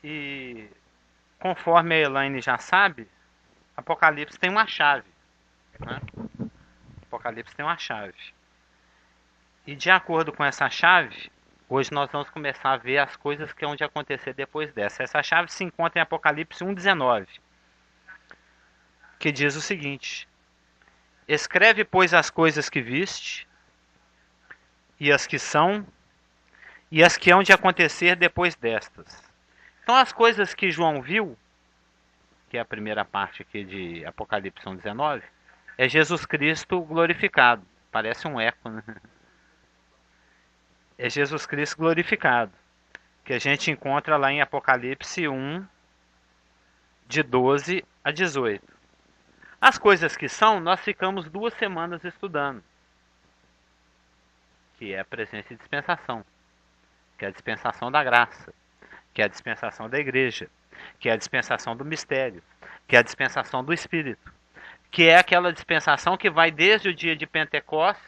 E conforme a Elaine já sabe, Apocalipse tem uma chave, né? Apocalipse tem uma chave. E de acordo com essa chave, hoje nós vamos começar a ver as coisas que vão de acontecer depois dessa. Essa chave se encontra em Apocalipse 1,19, que diz o seguinte: escreve, pois, as coisas que viste, e as que são, e as que hão de acontecer depois destas. Então as coisas que João viu, que é a primeira parte aqui de Apocalipse 1,19, é Jesus Cristo glorificado. Parece um eco, né? É Jesus Cristo glorificado, que a gente encontra lá em Apocalipse 1, de 12 a 18. As coisas que são, nós ficamos 2 semanas estudando, que é a presença e dispensação, que é a dispensação da graça, que é a dispensação da igreja, que é a dispensação do mistério, que é a dispensação do Espírito, que é aquela dispensação que vai desde o dia de Pentecostes.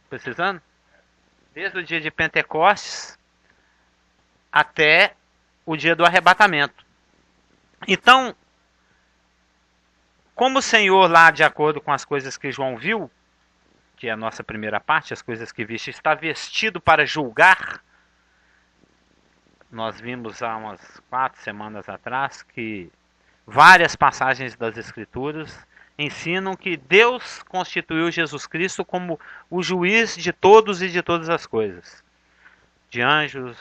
Precisando? Desde o dia de Pentecostes até o dia do arrebatamento. Então, como o Senhor lá, de acordo com as coisas que João viu, que é a nossa primeira parte, as coisas que viste, está vestido para julgar. Nós vimos há umas 4 semanas atrás que várias passagens das Escrituras ensinam que Deus constituiu Jesus Cristo como o juiz de todos e de todas as coisas. De anjos,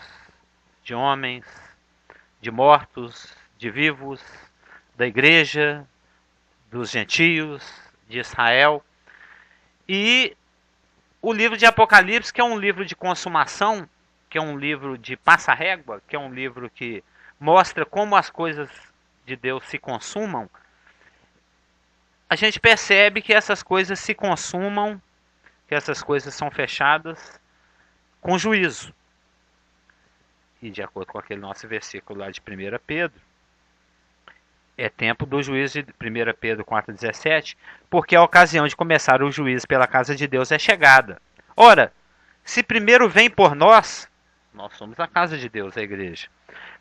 de homens, de mortos, de vivos, da igreja, dos gentios, de Israel. E o livro de Apocalipse, que é um livro de consumação, que é um livro de passa-régua, que é um livro que mostra como as coisas de Deus se consumam, a gente percebe que essas coisas se consumam, que essas coisas são fechadas com juízo. E de acordo com aquele nosso versículo lá de 1 Pedro, é tempo do juízo de 1 Pedro 4,17, porque a ocasião de começar o juízo pela casa de Deus é chegada. Ora, se primeiro vem por nós, nós somos a casa de Deus, a igreja.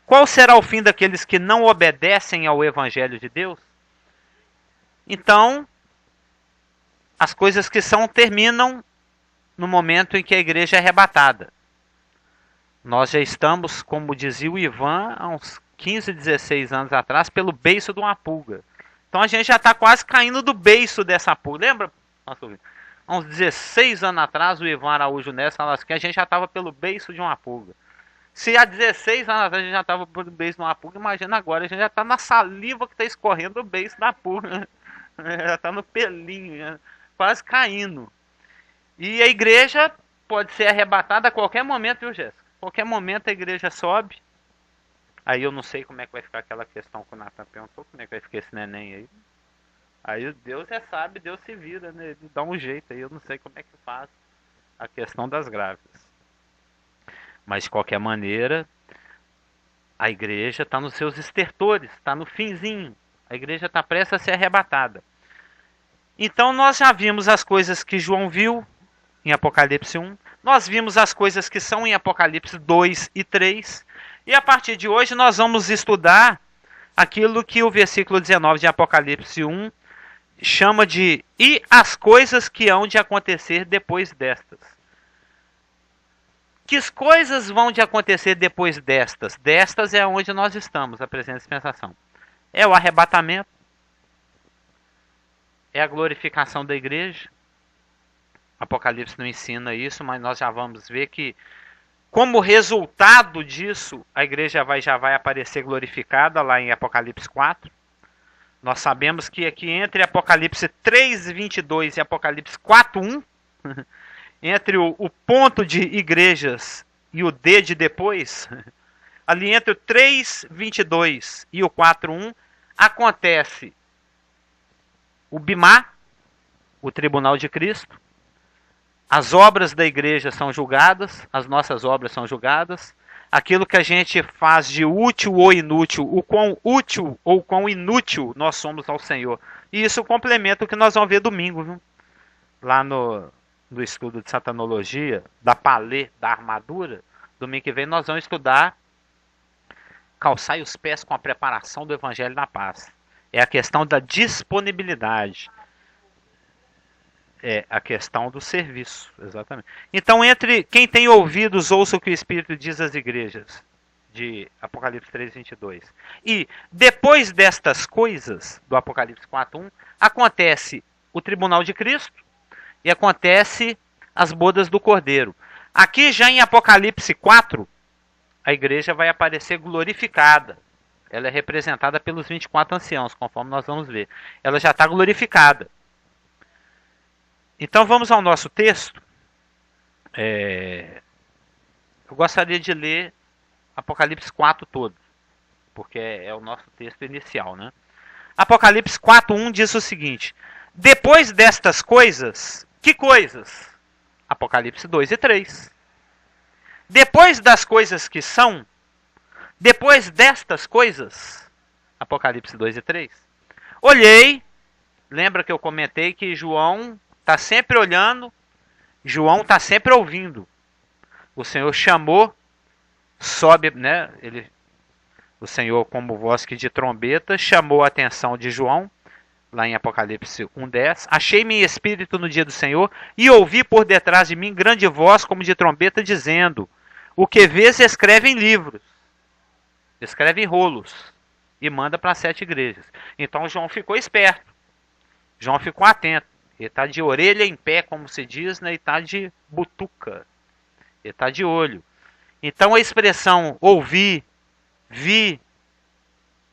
Qual será o fim daqueles que não obedecem ao evangelho de Deus? Então, as coisas que são terminam no momento em que a igreja é arrebatada. Nós já estamos, como dizia o Ivan, há uns 15, 16 anos atrás, pelo beiço de uma pulga. Então a gente já está quase caindo do beiço dessa pulga. Lembra? Nossa, há uns 16 anos atrás, o Ivan Araújo Neves falava assim, que a gente já estava pelo beiço de uma pulga. Se há 16 anos atrás a gente já estava pelo beiço de uma pulga, imagina agora, a gente já está na saliva que está escorrendo o beiço da pulga. Já está no pelinho, já, quase caindo. E a igreja pode ser arrebatada a qualquer momento, viu, Jéssica? A qualquer momento a igreja sobe. Aí eu não sei como é que vai ficar aquela questão que o Nathan perguntou, como é que vai ficar esse neném aí. Aí Deus é sábio, Deus se vira, né? Ele dá um jeito aí, eu não sei como é que faz a questão das grávidas. Mas de qualquer maneira, a igreja está nos seus estertores, está no finzinho. A igreja está prestes a ser arrebatada. Então nós já vimos as coisas que João viu em Apocalipse 1. Nós vimos as coisas que são em Apocalipse 2 e 3. E a partir de hoje nós vamos estudar aquilo que o versículo 19 de Apocalipse 1 chama de "e as coisas que hão de acontecer depois destas". Que coisas vão de acontecer depois destas? Destas é onde nós estamos, a presente dispensação. É o arrebatamento, é a glorificação da igreja. Apocalipse não ensina isso, mas nós já vamos ver que, como resultado disso, a igreja já vai aparecer glorificada lá em Apocalipse 4. Nós sabemos que aqui entre Apocalipse 3:22 e Apocalipse 4:1, entre o ponto de igrejas e o D de depois, ali entre o 3:22 e o 4:1, acontece o Bimá, o tribunal de Cristo. As obras da igreja são julgadas, as nossas obras são julgadas. Aquilo que a gente faz de útil ou inútil, o quão útil ou quão inútil nós somos ao Senhor. E isso complementa o que nós vamos ver domingo, viu? Lá no estudo de satanologia, da palê, da armadura, Domingo que vem nós vamos estudar calçai os pés com a preparação do Evangelho da Paz. É a questão da disponibilidade. É a questão do serviço, exatamente. Então, entre quem tem ouvidos, ouça o que o Espírito diz às igrejas, de Apocalipse 3, 22. E depois destas coisas, do Apocalipse 4, 1, acontece o tribunal de Cristo e acontece as bodas do Cordeiro. Aqui já em Apocalipse 4, a igreja vai aparecer glorificada. Ela é representada pelos 24 anciãos, conforme nós vamos ver. Ela já está glorificada. Então vamos ao nosso texto. Eu gostaria de ler Apocalipse 4 todo, porque é o nosso texto inicial, né? Apocalipse 4:1 diz o seguinte: depois destas coisas, que coisas? Apocalipse 2 e 3. Depois das coisas que são, depois destas coisas, Apocalipse 2 e 3. Olhei, lembra que eu comentei que João está sempre olhando, João está sempre ouvindo. O Senhor chamou, sobe, né? O Senhor, como voz que de trombeta, chamou a atenção de João, lá em Apocalipse 1:10. Achei-me em espírito no dia do Senhor e ouvi por detrás de mim grande voz como de trombeta dizendo: o que vês escreve em livros, escreve em rolos e manda para 7 igrejas. Então João ficou esperto, João ficou atento. Ele está de orelha em pé, como se diz, né? E está de butuca. Ele está de olho. Então a expressão ouvi, vi,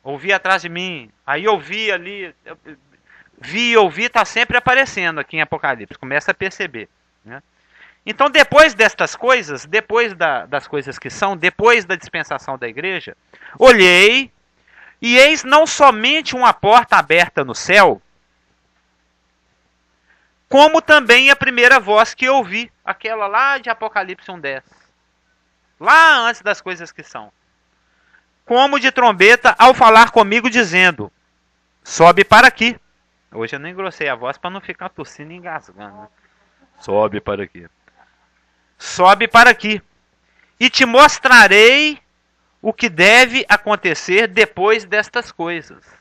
ouvi atrás de mim, aí ouvi ali, vi e ouvi está sempre aparecendo aqui em Apocalipse. Começa a perceber, né? Então depois destas coisas, depois das coisas que são, depois da dispensação da igreja, olhei e eis não somente uma porta aberta no céu, como também a primeira voz que eu ouvi, aquela lá de Apocalipse 1:10. Lá antes das coisas que são. Como de trombeta ao falar comigo dizendo: sobe para aqui. Hoje eu não engrossei a voz para não ficar tossindo e engasgando, né? Sobe para aqui. Sobe para aqui. E te mostrarei o que deve acontecer depois destas coisas.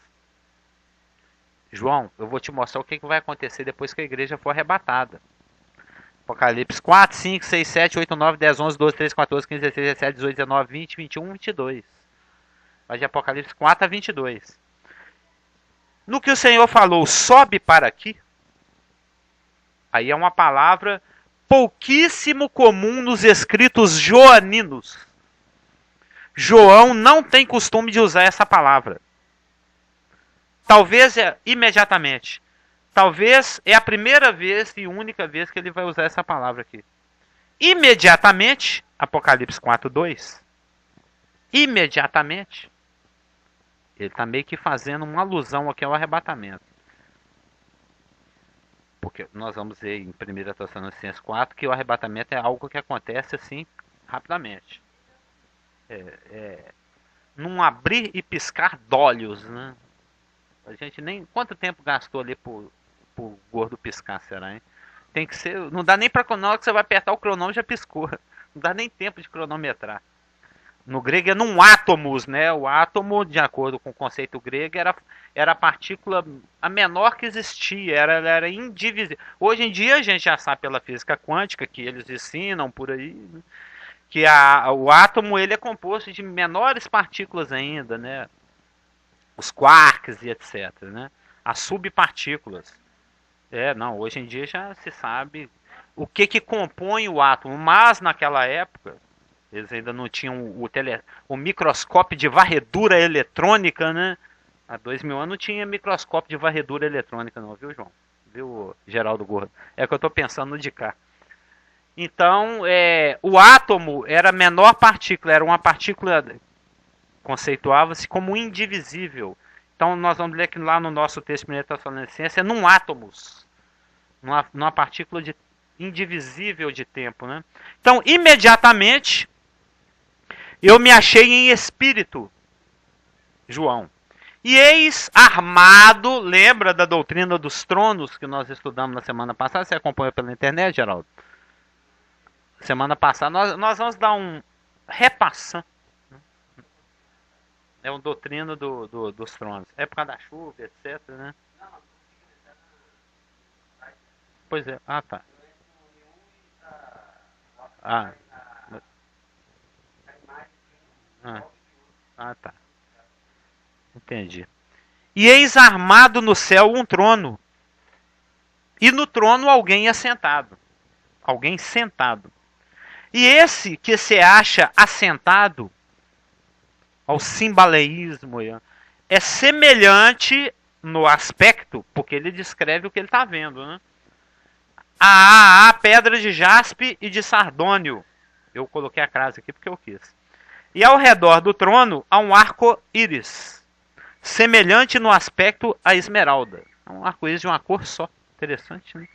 João, eu vou te mostrar o que vai acontecer depois que a igreja for arrebatada. Apocalipse 4, 5, 6, 7, 8, 9, 10, 11, 12, 13, 14, 15, 16, 17, 18, 19, 20, 21, 22. Vai de Apocalipse 4 a 22. No que o Senhor falou, sobe para aqui. Aí é uma palavra pouquíssimo comum nos escritos joaninos. João não tem costume de usar essa palavra. Talvez imediatamente. Talvez é a primeira vez e única vez que ele vai usar essa palavra aqui. Imediatamente, Apocalipse 4:2. Imediatamente. Ele está meio que fazendo uma alusão aqui ao arrebatamento. Porque nós vamos ver em 1 Tessalonicenses 4 que o arrebatamento é algo que acontece assim rapidamente. Num abrir e piscar de olhos, né? A gente nem... Quanto tempo gastou ali pro gordo piscar, será, hein? Tem que ser... Não dá nem pra... Na hora que você vai apertar o cronômetro, já piscou. Não dá nem tempo de cronometrar. No grego é num átomos, né? O átomo, de acordo com o conceito grego, era a partícula a menor que existia. Era indivisível. Hoje em dia a gente já sabe pela física quântica, que eles ensinam por aí, né? Que o átomo ele é composto de menores partículas ainda, né? Os quarks e etc, né? As subpartículas. Hoje em dia já se sabe o que compõe o átomo, mas naquela época eles ainda não tinham o microscópio de varredura eletrônica, né? Há 2000 anos não tinha microscópio de varredura eletrônica não, viu, João? Viu, Geraldo Gordo? É que eu estou pensando no de cá. Então, o átomo era a menor partícula, era uma partícula... conceituava-se como indivisível. Então nós vamos ler que lá no nosso texto de 1 Tessalonicenses é num átomos, numa partícula indivisível de tempo, né? Então imediatamente eu me achei em espírito, João, e eis armado, lembra da doutrina dos tronos que nós estudamos na semana passada? Você acompanhou pela internet, Geraldo? Semana passada nós vamos dar repassando. É um doutrina dos tronos. É por causa da chuva, etc, né? Pois é. Ah, tá. Ah. Ah, tá. Entendi. E eis armado no céu um trono. E no trono alguém assentado. Alguém sentado. E esse que se acha assentado ao simbaleísmo é semelhante no aspecto, porque ele descreve o que ele está vendo, né? A pedra de jaspe e de sardônio. Eu coloquei a crase aqui porque eu quis. E ao redor do trono há um arco-íris, semelhante no aspecto a esmeralda. Um arco-íris de uma cor só. Interessante, né?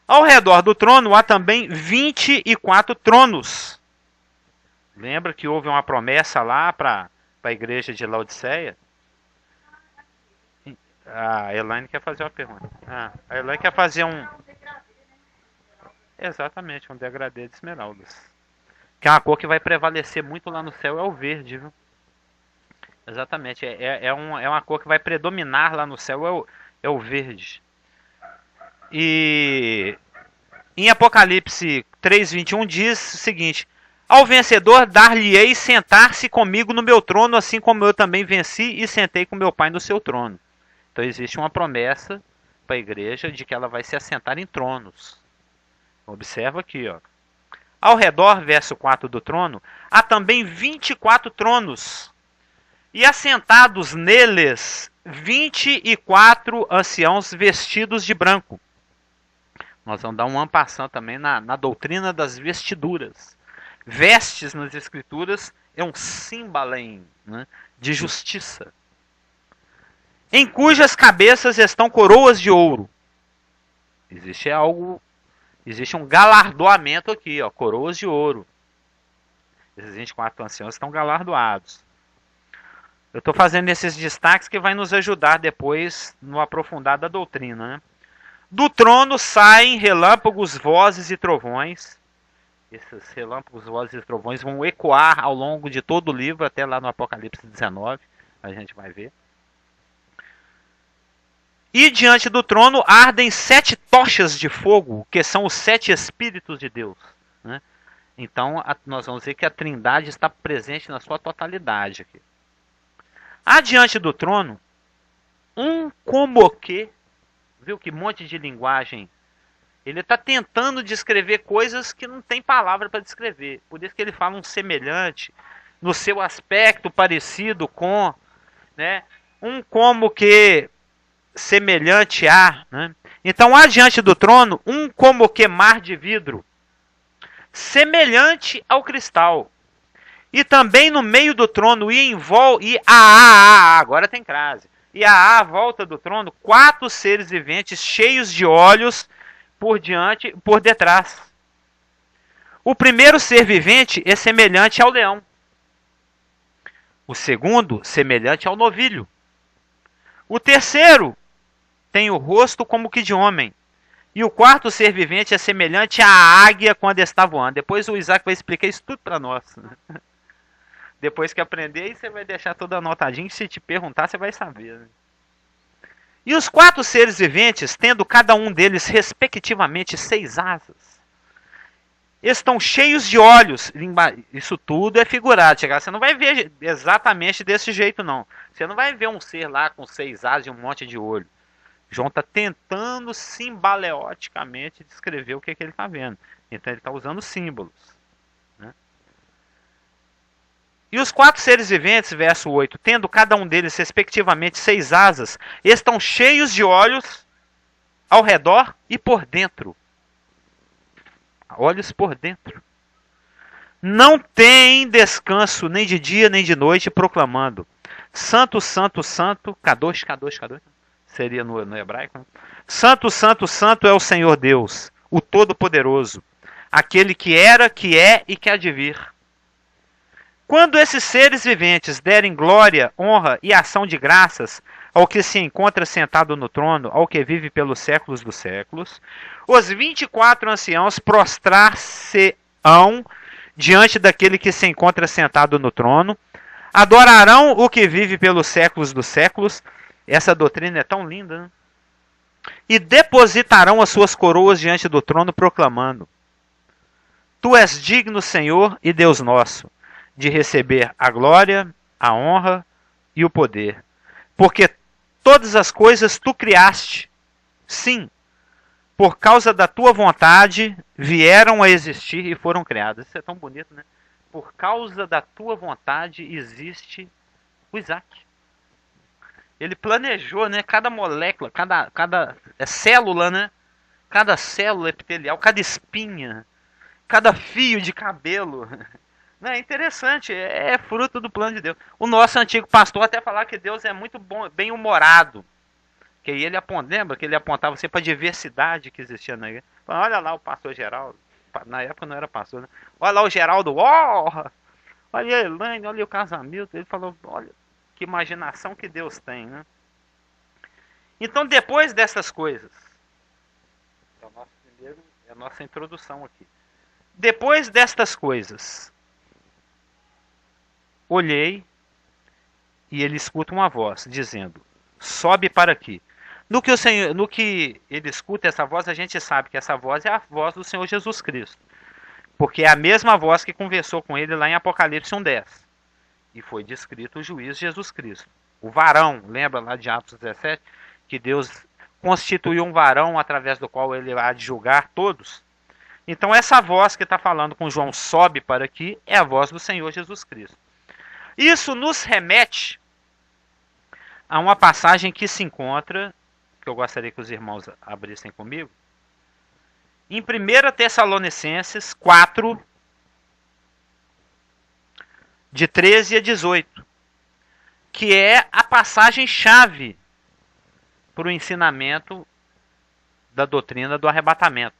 Ao redor do trono há também 24 tronos. Lembra que houve uma promessa lá para a igreja de Laodiceia? A Elaine quer fazer uma pergunta. A Elaine quer fazer um... Exatamente, um degradê de esmeraldas. Que é uma cor que vai prevalecer muito lá no céu, é o verde, viu? Exatamente, é uma cor que vai predominar lá no céu, é o verde. E em Apocalipse 3:21 diz o seguinte: ao vencedor dar-lhe-ei sentar-se comigo no meu trono, assim como eu também venci e sentei com meu Pai no seu trono. Então existe uma promessa para a igreja de que ela vai se assentar em tronos. Observa aqui, ó. Ao redor, verso 4 do trono, há também 24 tronos, e assentados neles 24 anciãos vestidos de branco. Nós vamos dar um ampassão também na doutrina das vestiduras. Vestes nas escrituras é um símbolo, né, de justiça. Em cujas cabeças estão coroas de ouro. Existe um galardoamento aqui, ó, coroas de ouro. Esses 24 anciãos estão galardoados. Eu estou fazendo esses destaques que vai nos ajudar depois no aprofundar da doutrina, né? Do trono saem relâmpagos, vozes e trovões. Esses relâmpagos, vozes e trovões vão ecoar ao longo de todo o livro, até lá no Apocalipse 19, a gente vai ver. E diante do trono ardem 7 tochas de fogo, que são os 7 Espíritos de Deus, né? Então nós vamos ver que a Trindade está presente na sua totalidade aqui. Há diante do trono um como que, viu que monte de linguagem. Ele está tentando descrever coisas que não tem palavra para descrever. Por isso que ele fala um semelhante, no seu aspecto parecido com, né? Um como que semelhante a, né? Então há diante do trono um como que mar de vidro, semelhante ao cristal. E também no meio do trono agora tem crase. E à volta do trono 4 seres viventes cheios de olhos por detrás. O primeiro ser vivente é semelhante ao leão. O segundo, semelhante ao novilho. O terceiro tem o rosto como que de homem. E o quarto ser vivente é semelhante à águia quando está voando. Depois o Isaac vai explicar isso tudo para nós. Depois que aprender, aí você vai deixar tudo anotadinho. Se te perguntar, você vai saber. Né? E os 4 seres viventes, tendo cada um deles respectivamente 6 asas, estão cheios de olhos. Isso tudo é figurado. Você não vai ver exatamente desse jeito, não. Você não vai ver um ser lá com 6 asas e um monte de olho. João está tentando simbaleoticamente descrever o que ele está vendo. Então ele está usando símbolos. Né? E os 4 seres viventes, verso 8, tendo cada um deles respectivamente 6 asas, estão cheios de olhos ao redor e por dentro. Olhos por dentro. Não tem descanso nem de dia nem de noite, proclamando: Santo, Santo, Santo, Kadosh, Kadosh, Kadosh. Seria no hebraico. Né? Santo, Santo, Santo é o Senhor Deus, o Todo-Poderoso, aquele que era, que é e que há de vir. Quando esses seres viventes derem glória, honra e ação de graças ao que se encontra sentado no trono, ao que vive pelos séculos dos séculos, os 24 anciãos prostrar-se-ão diante daquele que se encontra sentado no trono. Adorarão o que vive pelos séculos dos séculos. Essa doutrina é tão linda, né? E depositarão as suas coroas diante do trono, proclamando: Tu és digno, Senhor e Deus nosso, de receber a glória, a honra e o poder. Porque todas as coisas tu criaste. Sim, por causa da tua vontade, vieram a existir e foram criadas. Isso é tão bonito, né? Por causa da tua vontade existe o Isaac. Ele planejou, né? Cada molécula, cada célula, né? Cada célula epitelial, cada espinha, cada fio de cabelo. É interessante, é fruto do plano de Deus. O nosso antigo pastor até falava que Deus é muito bem-humorado. Que ele lembra que ele apontava você para a diversidade que existia na igreja. Olha lá o pastor Geraldo. Na época não era pastor, né? Olha lá o Geraldo. Olha a Elaine, olha o casamento. Ele falou, olha que imaginação que Deus tem, né? Então, depois dessas coisas, é a nossa introdução aqui. Depois destas coisas, olhei e ele escuta uma voz dizendo: sobe para aqui. No que ele escuta essa voz, a gente sabe que essa voz é a voz do Senhor Jesus Cristo. Porque é a mesma voz que conversou com ele lá em Apocalipse 1:10. E foi descrito o juiz Jesus Cristo. O varão, lembra lá de Atos 17? Que Deus constituiu um varão através do qual ele há de julgar todos. Então essa voz que está falando com João, sobe para aqui, é a voz do Senhor Jesus Cristo. Isso nos remete a uma passagem que se encontra, que eu gostaria que os irmãos abrissem comigo, em 1 Tessalonicenses 4, de 13 a 18, que é a passagem-chave para o ensinamento da doutrina do arrebatamento,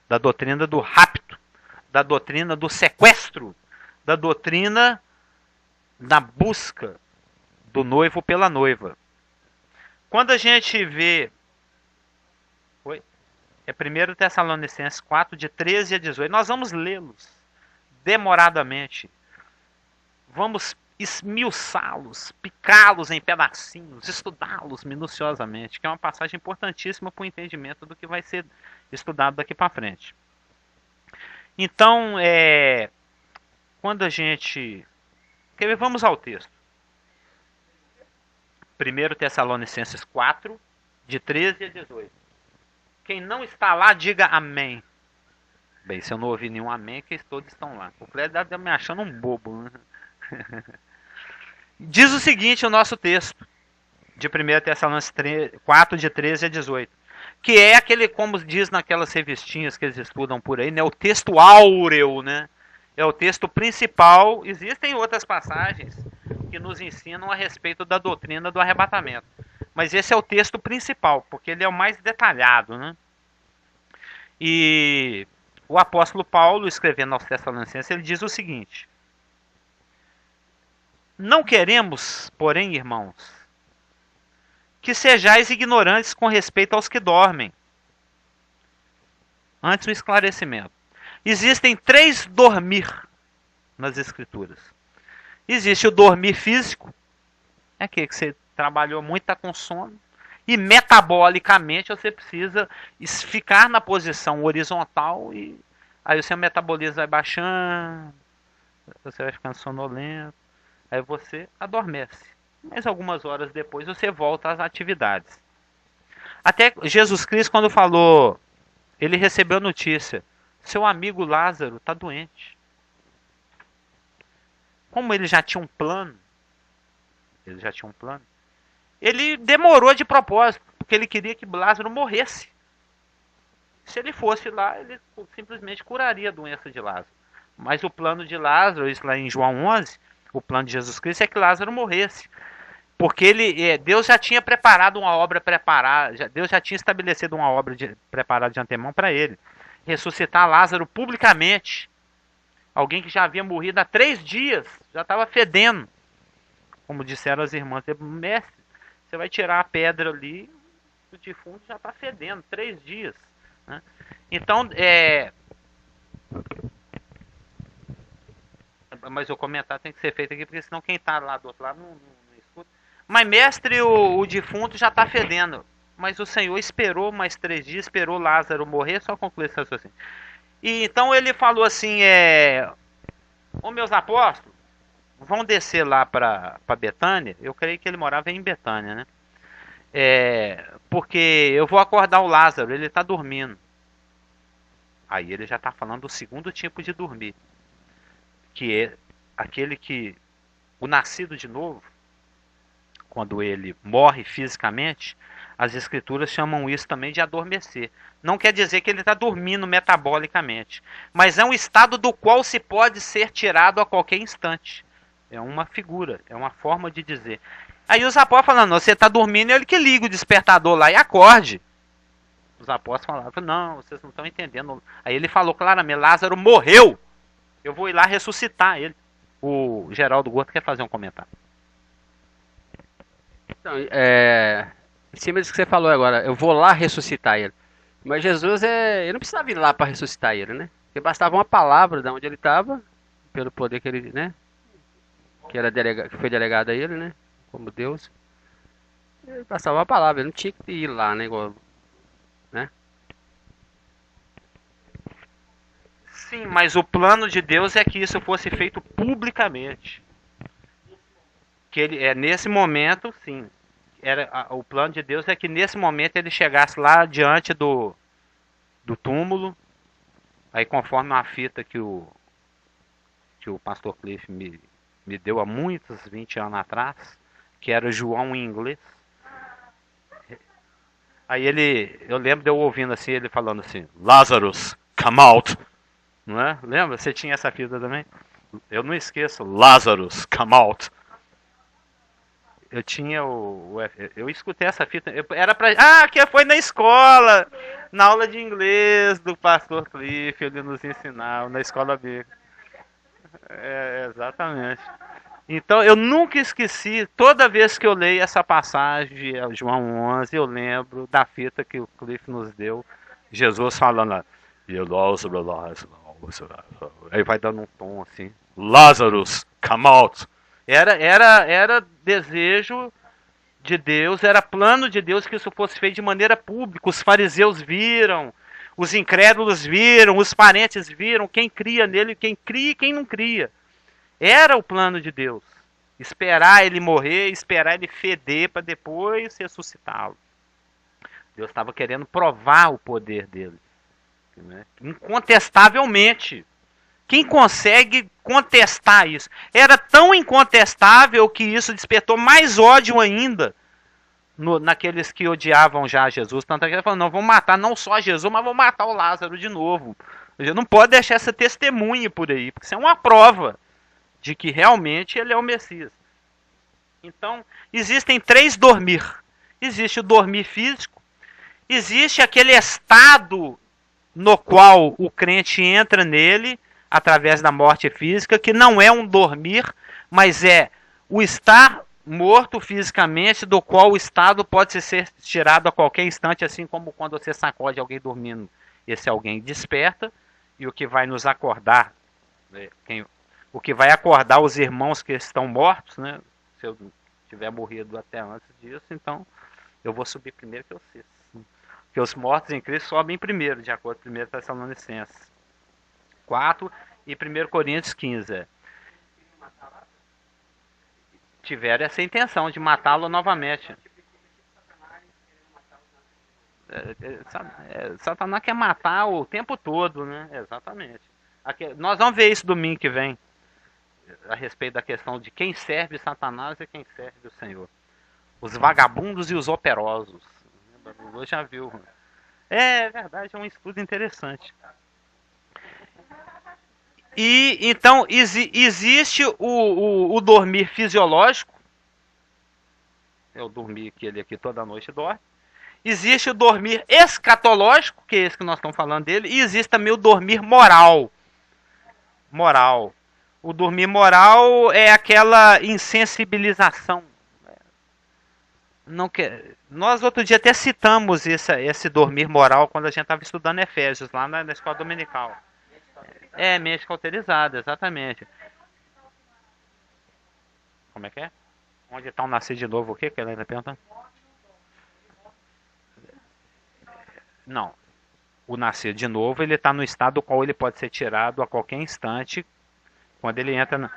da doutrina do rapto, da doutrina do sequestro, da doutrina da busca do noivo pela noiva. Quando a gente vê... É 1 Tessalonicenses 4, de 13 a 18. Nós vamos lê-los demoradamente. Vamos esmiuçá-los, picá-los em pedacinhos, estudá-los minuciosamente, que é uma passagem importantíssima para o entendimento do que vai ser estudado daqui para frente. Então, quando a gente... Vamos ao texto. 1 Tessalonicenses 4, de 13 a 18. Quem não está lá, diga amém. Bem, se eu não ouvi nenhum amém, que todos estão lá. O Clédio está me achando um bobo, né? Diz o seguinte o nosso texto, de 1 Tessalonicenses 4, de 13 a 18. Que é aquele, como diz naquelas revistinhas que eles estudam por aí, né? O texto áureo, né? É o texto principal. Existem outras passagens que nos ensinam a respeito da doutrina do arrebatamento. Mas esse é o texto principal, porque ele é o mais detalhado, né? E o apóstolo Paulo, escrevendo aos Tessalonicenses, ele diz o seguinte: não queremos, porém, irmãos, que sejais ignorantes com respeito aos que dormem. Antes, um esclarecimento. Existem 3 dormir nas Escrituras. Existe o dormir físico, é aquele que você trabalhou muito, está com sono, e metabolicamente você precisa ficar na posição horizontal e aí o seu metabolismo vai baixando, você vai ficando sonolento, aí você adormece. Mas algumas horas depois você volta às atividades. Até Jesus Cristo, quando falou, ele recebeu a notícia: seu amigo Lázaro está doente. Como ele já tinha um plano, ele demorou de propósito, porque ele queria que Lázaro morresse. Se ele fosse lá, ele simplesmente curaria a doença de Lázaro. Mas o plano de Lázaro, isso lá em João 11, o plano de Jesus Cristo é que Lázaro morresse. Porque Deus já tinha preparado uma obra preparada, Deus já tinha estabelecido uma obra preparada de antemão para ele. Ressuscitar Lázaro publicamente. Alguém que já havia morrido há 3 dias, já estava fedendo. Como disseram as irmãs, mestre, você vai tirar a pedra ali, o defunto já está fedendo, 3 dias. Né? Então, mas o comentário tem que ser feito aqui, porque senão quem está lá do outro lado não escuta. Mas, mestre, o defunto já está fedendo. Mas o Senhor esperou mais 3 dias, esperou Lázaro morrer, só concluir esse raciocínio. E então ele falou assim, ô meus apóstolos, vão descer lá para Betânia. Eu creio que ele morava em Betânia, né? Porque eu vou acordar o Lázaro, ele está dormindo. Aí ele já está falando do segundo tipo de dormir, que é aquele que o nascido de novo, quando ele morre fisicamente, as escrituras chamam isso também de adormecer. Não quer dizer que ele está dormindo metabolicamente, mas é um estado do qual se pode ser tirado a qualquer instante. É uma figura, é uma forma de dizer. Aí os apóstolos falando, você está dormindo, ele que liga o despertador lá e acorde. Os apóstolos falavam, não, vocês não estão entendendo. Aí ele falou claramente, Lázaro morreu. Eu vou ir lá ressuscitar ele. O Geraldo Gordo quer fazer um comentário. Então, em cima disso que você falou agora, eu vou lá ressuscitar ele. Mas Jesus, ele não precisava ir lá para ressuscitar ele, né? Porque bastava uma palavra de onde ele estava, pelo poder que ele, né? Que foi delegado a ele, né? Como Deus. Ele bastava uma palavra, ele não tinha que ir lá, né? Igual, né? Sim, mas o plano de Deus é que isso fosse feito publicamente. Que ele, nesse momento, sim. O plano de Deus é que nesse momento ele chegasse lá diante do túmulo. Aí, conforme uma fita que o pastor Cliff me deu há muitos 20 anos atrás, que era João em inglês. Aí eu lembro de eu ouvindo assim, ele falando assim, Lazarus, come out. Não é? Lembra? Você tinha essa fita também? Eu não esqueço, Lazarus, come out. Eu tinha eu escutei essa fita, era pra... que foi na escola, na aula de inglês do pastor Cliff, ele nos ensinava, na escola B. Exatamente. Então eu nunca esqueci, toda vez que eu leio essa passagem de João 11, eu lembro da fita que o Cliff nos deu, Jesus falando, aí vai dando um tom assim, Lazarus, come out. Era desejo de Deus, era plano de Deus que isso fosse feito de maneira pública. Os fariseus viram, os incrédulos viram, os parentes viram, quem cria nele, quem cria e quem não cria. Era o plano de Deus. Esperar ele morrer, esperar ele feder para depois ressuscitá-lo. Deus estava querendo provar o poder dele. Né? Incontestavelmente. Quem consegue contestar isso? Era tão incontestável que isso despertou mais ódio ainda naqueles que odiavam já Jesus. Tanto é que ele falou, não, vamos matar não só Jesus, mas vamos matar o Lázaro de novo. A gente não pode deixar essa testemunha por aí, porque isso é uma prova de que realmente ele é o Messias. Então, existem 3 dormir. Existe o dormir físico, existe aquele estado no qual o crente entra nele, através da morte física, que não é um dormir, mas é o estar morto fisicamente, do qual o estado pode ser tirado a qualquer instante, assim como quando você sacode alguém dormindo, esse alguém desperta, e o que vai nos acordar, o que vai acordar os irmãos que estão mortos, né? Se eu tiver morrido até antes disso, então eu vou subir primeiro que vocês. Porque os mortos em Cristo sobem primeiro, de acordo com 1 Tessalonicenses 4 e 1 Coríntios 15. Tiveram essa intenção de matá-lo novamente. Satanás quer matar o tempo todo, né? Exatamente. Nós vamos ver isso domingo que vem, a respeito da questão de quem serve Satanás e quem serve o Senhor. Os vagabundos e os operosos. Você já viu. É verdade, é um estudo interessante. E então existe o dormir fisiológico, é o dormir que ele aqui toda noite dorme. Existe o dormir escatológico, que é esse que nós estamos falando dele, e existe também o dormir moral. O dormir moral é aquela insensibilização. Nós outro dia até citamos esse dormir moral quando a gente estava estudando Efésios, lá na escola dominical. Mente cauterizada, exatamente. Como é que é? Onde está o nascer de novo? O que ela ainda pergunta? Não. O nascer de novo, ele está no estado qual ele pode ser tirado a qualquer instante. Quando ele entra...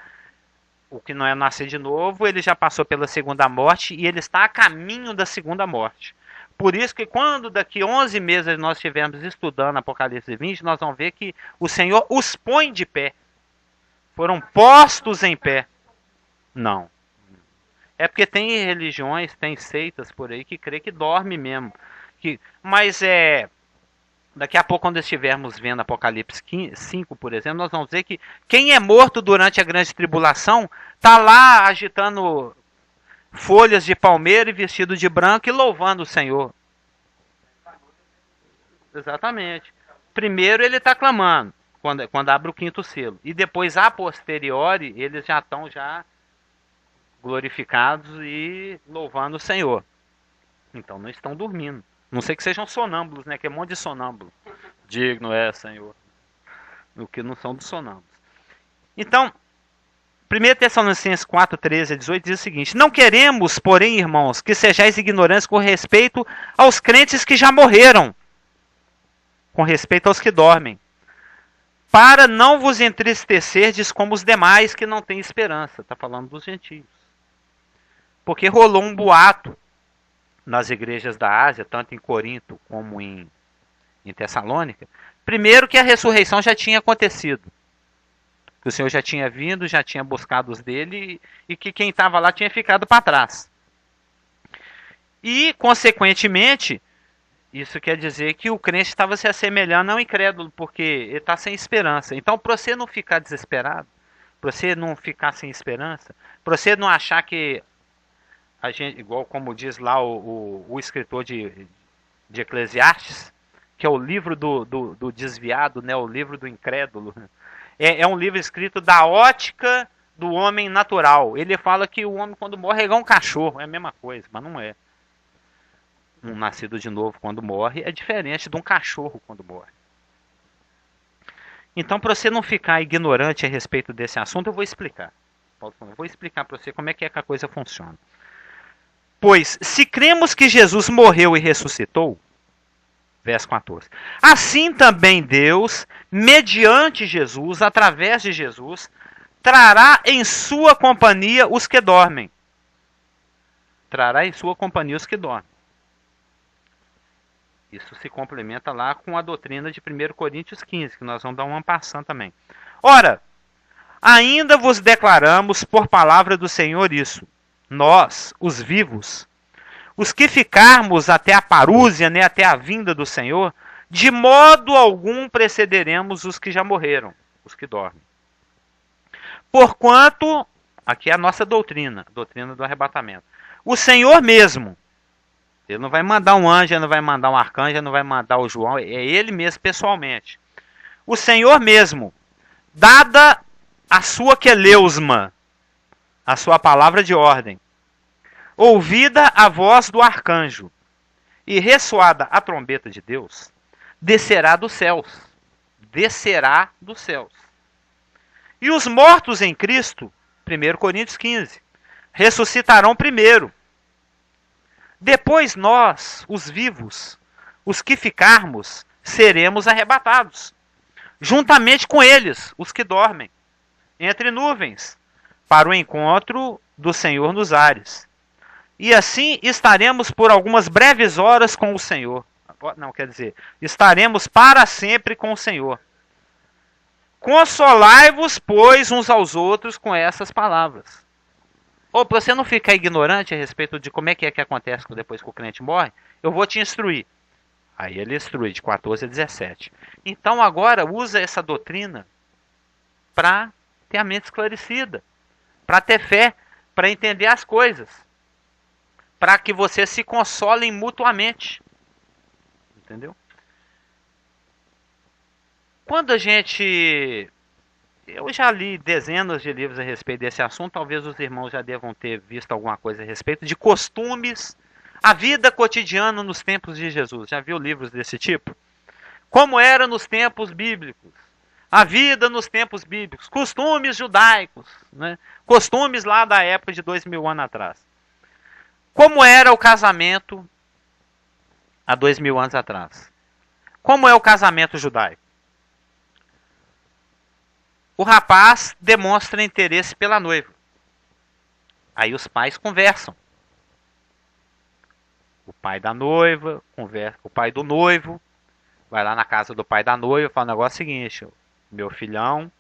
O que não é nascer de novo, ele já passou pela segunda morte e ele está a caminho da segunda morte. Por isso que quando daqui 11 meses nós estivermos estudando Apocalipse 20, nós vamos ver que o Senhor os põe de pé. Foram postos em pé. Não. É porque tem religiões, tem seitas por aí que crê que dorme mesmo. Mas daqui a pouco, quando estivermos vendo Apocalipse 5, por exemplo, nós vamos ver que quem é morto durante a grande tribulação está lá agitando folhas de palmeira e vestido de branco e louvando o Senhor. Exatamente. Primeiro ele está clamando, quando abre o quinto selo. E depois, a posteriori, eles já estão glorificados e louvando o Senhor. Então não estão dormindo. Não sei que sejam sonâmbulos, né? Que é um monte de sonâmbulo. Digno é, Senhor. O que não são dos sonâmbulos. Então, 1 Tessalonicenses 4, 13 a 18 diz o seguinte: não queremos, porém, irmãos, que sejais ignorantes com respeito aos crentes que já morreram, com respeito aos que dormem, para não vos entristecerdes como os demais que não têm esperança. Está falando dos gentios. Porque rolou um boato nas igrejas da Ásia, tanto em Corinto como em Tessalônica. Primeiro, que a ressurreição já tinha acontecido. Que o Senhor já tinha vindo, já tinha buscado os dele e que quem estava lá tinha ficado para trás. E, consequentemente, isso quer dizer que o crente estava se assemelhando ao incrédulo, porque ele está sem esperança. Então, para você não ficar desesperado, para você não ficar sem esperança, para você não achar que a gente, igual como diz lá o escritor de Eclesiastes, que é o livro do desviado, né, o livro do incrédulo. É um livro escrito da ótica do homem natural. Ele fala que o homem, quando morre, é igual um cachorro. É a mesma coisa, mas não é. Um nascido de novo, quando morre, é diferente de um cachorro quando morre. Então, para você não ficar ignorante a respeito desse assunto, eu vou explicar. Eu vou explicar para você como é que a coisa funciona. Pois, se cremos que Jesus morreu e ressuscitou, verso 14, assim também Deus, mediante Jesus, através de Jesus, trará em sua companhia os que dormem. Trará em sua companhia os que dormem. Isso se complementa lá com a doutrina de 1 Coríntios 15, que nós vamos dar uma passando também. Ora, ainda vos declaramos por palavra do Senhor isso, nós, os vivos, os que ficarmos até a parúzia, né, até a vinda do Senhor, de modo algum precederemos os que já morreram, os que dormem. Porquanto, aqui é a nossa doutrina, a doutrina do arrebatamento, o Senhor mesmo, ele não vai mandar um anjo, ele não vai mandar um arcanjo, ele não vai mandar o João, é ele mesmo pessoalmente. O Senhor mesmo, dada a sua queleusma, a sua palavra de ordem, ouvida a voz do arcanjo e ressoada a trombeta de Deus, descerá dos céus. Descerá dos céus. E os mortos em Cristo, 1 Coríntios 15, ressuscitarão primeiro. Depois nós, os vivos, os que ficarmos, seremos arrebatados, juntamente com eles, os que dormem, entre nuvens, para o encontro do Senhor nos ares. E assim estaremos por algumas breves horas com o Senhor. Não, quer dizer, estaremos para sempre com o Senhor. Consolai-vos, pois, uns aos outros com essas palavras. Ou para você não ficar ignorante a respeito de como é que acontece depois que o crente morre, eu vou te instruir. Aí ele instrui de 14 a 17. Então agora usa essa doutrina para ter a mente esclarecida, para ter fé, para entender as coisas, para que vocês se consolem mutuamente. Entendeu? Quando a gente... Eu já li dezenas de livros a respeito desse assunto, talvez os irmãos já devam ter visto alguma coisa a respeito de costumes, a vida cotidiana nos tempos de Jesus. Já viu livros desse tipo? Como era nos tempos bíblicos? A vida nos tempos bíblicos, costumes judaicos, né? Costumes lá da época de 2000 anos atrás. Como era o casamento há 2000 anos atrás? Como é o casamento judaico? O rapaz demonstra interesse pela noiva. Aí os pais conversam. O pai da noiva conversa com o pai do noivo. Vai lá na casa do pai da noiva e fala o negócio seguinte: meu filhão